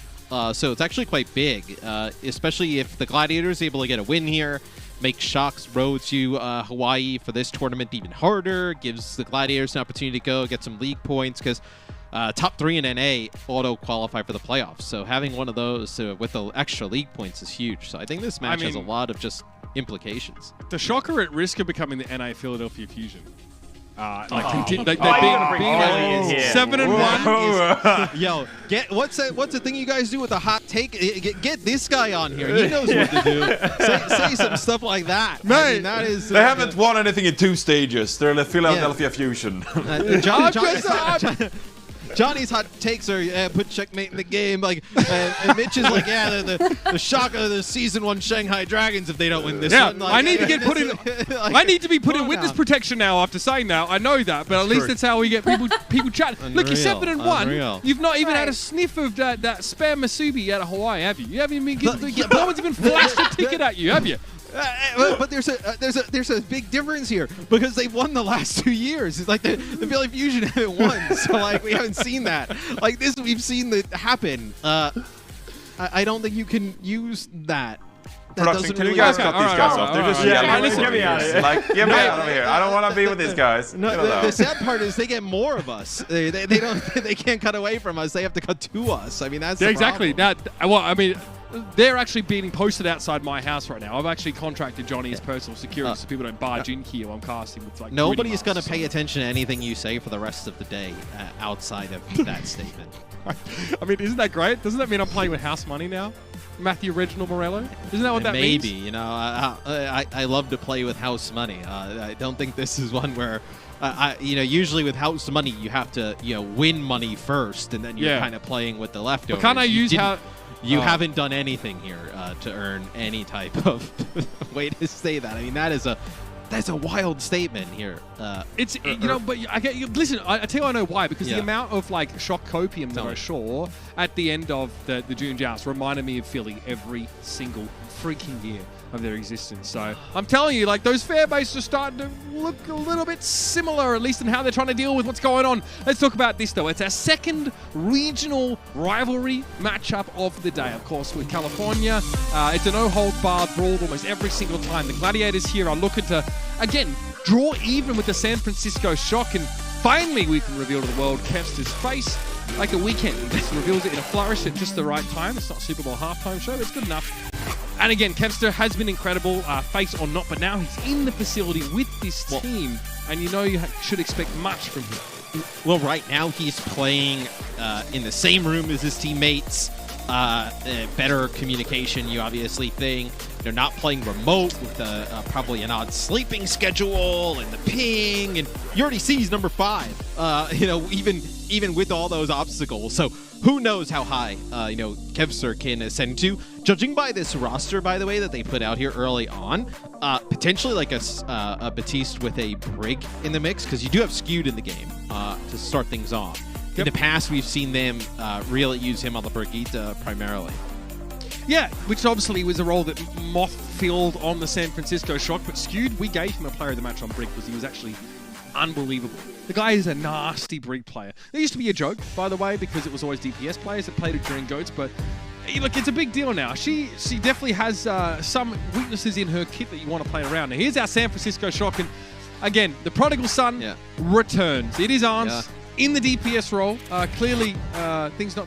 So it's actually quite big, especially if the Gladiators are able to get a win here, make Shock's road to Hawaii for this tournament even harder, gives the Gladiators an opportunity to go get some league points, because top 3 in NA auto qualify for the playoffs. So having one of those with the extra league points is huge. So I think this match has a lot of just implications. The Shock are at risk of becoming the NA Philadelphia Fusion. They've been 7-1. Yo, what's the thing you guys do with a hot take? Get this guy on here. He knows what to do. say some stuff like that. Mate, I mean, that is. They haven't won anything in 2 stages. They're the Philadelphia Fusion. Johnny's hot takes are put checkmate in the game. Like, and Mitch is like, yeah, the shock of the season 1 Shanghai Dragons if they don't win this one. Like, I need to get put in. like, I need to be put in calm witness down. protection now after saying that. I know that, but at least that's how we get people chatting. Look, you're 7-1. Unreal. You've not even had a sniff of that spare Masubi out of Hawaii, have you? You haven't even no one's even flashed a ticket at you, have you? But there's a big difference here because they've won the last 2 years. It's like the Philly Fusion haven't won, so like we haven't seen that. Like this, we've seen that happen. I don't think you can use that. Production, can you guys cut these guys off? They're just get me out of here. Like, get me out of here. I don't want to be with these guys. No, the sad part is they get more of us. They don't. They can't cut away from us. They have to cut to us. I mean, that's the exactly. problem. Well, I mean, they're actually being posted outside my house right now. I've actually contracted Johnny as personal security so people don't barge in here while I'm casting with like. Nobody's going to pay attention to anything you say for the rest of the day outside of that statement. I mean, isn't that great? Doesn't that mean I'm playing with house money now? Matthew Reginald Morello? Isn't that what that means? Maybe. You know, I love to play with house money. I don't think this is one where, usually with house money, you have to, win money first, and then you're kind of playing with the leftovers. But can't I use how... You haven't done anything here to earn any type of way to say that. I mean, that's a wild statement here. But listen, I tell you I know why, because the amount of like shock copium that I saw at the end of the June Joust reminded me of Philly every single freaking year of their existence. So I'm telling you, like, those fair bases are starting to look a little bit similar, at least in how they're trying to deal with what's going on. Let's talk about this, though. It's our second regional rivalry matchup of the day, of course, with California. It's a no-hold-barred brawl almost every single time. The Gladiators here are looking to, again, draw even with the San Francisco Shock, and finally we can reveal to the world Kevster's face like a weekend. He just reveals it in a flourish at just the right time. It's not Super Bowl halftime show, but it's good enough. And again, Kevster has been incredible, face or not, but now he's in the facility with this team, and you should expect much from him. Well, right now he's playing in the same room as his teammates. Better communication, you obviously think. They're not playing remote with probably an odd sleeping schedule and the ping, and you already see he's number 5. Even with all those obstacles. So who knows how high Kevster can ascend to? Judging by this roster, by the way, that they put out here early on, potentially like a Batiste with a Brig in the mix, because you do have Skewed in the game to start things off. In the past, we've seen them really use him on the Brigitte primarily. Yeah, which obviously was a role that Moth filled on the San Francisco Shock, but Skewed, we gave him a player of the match on Brig because he was actually unbelievable. The guy is a nasty Brig player. There used to be a joke, by the way, because it was always DPS players that played it during GOATs, but look, it's a big deal now. She definitely has some weaknesses in her kit that you want to play around. Now, here's our San Francisco Shock, and again, the prodigal son returns. It is Arns in the DPS role. Clearly, things not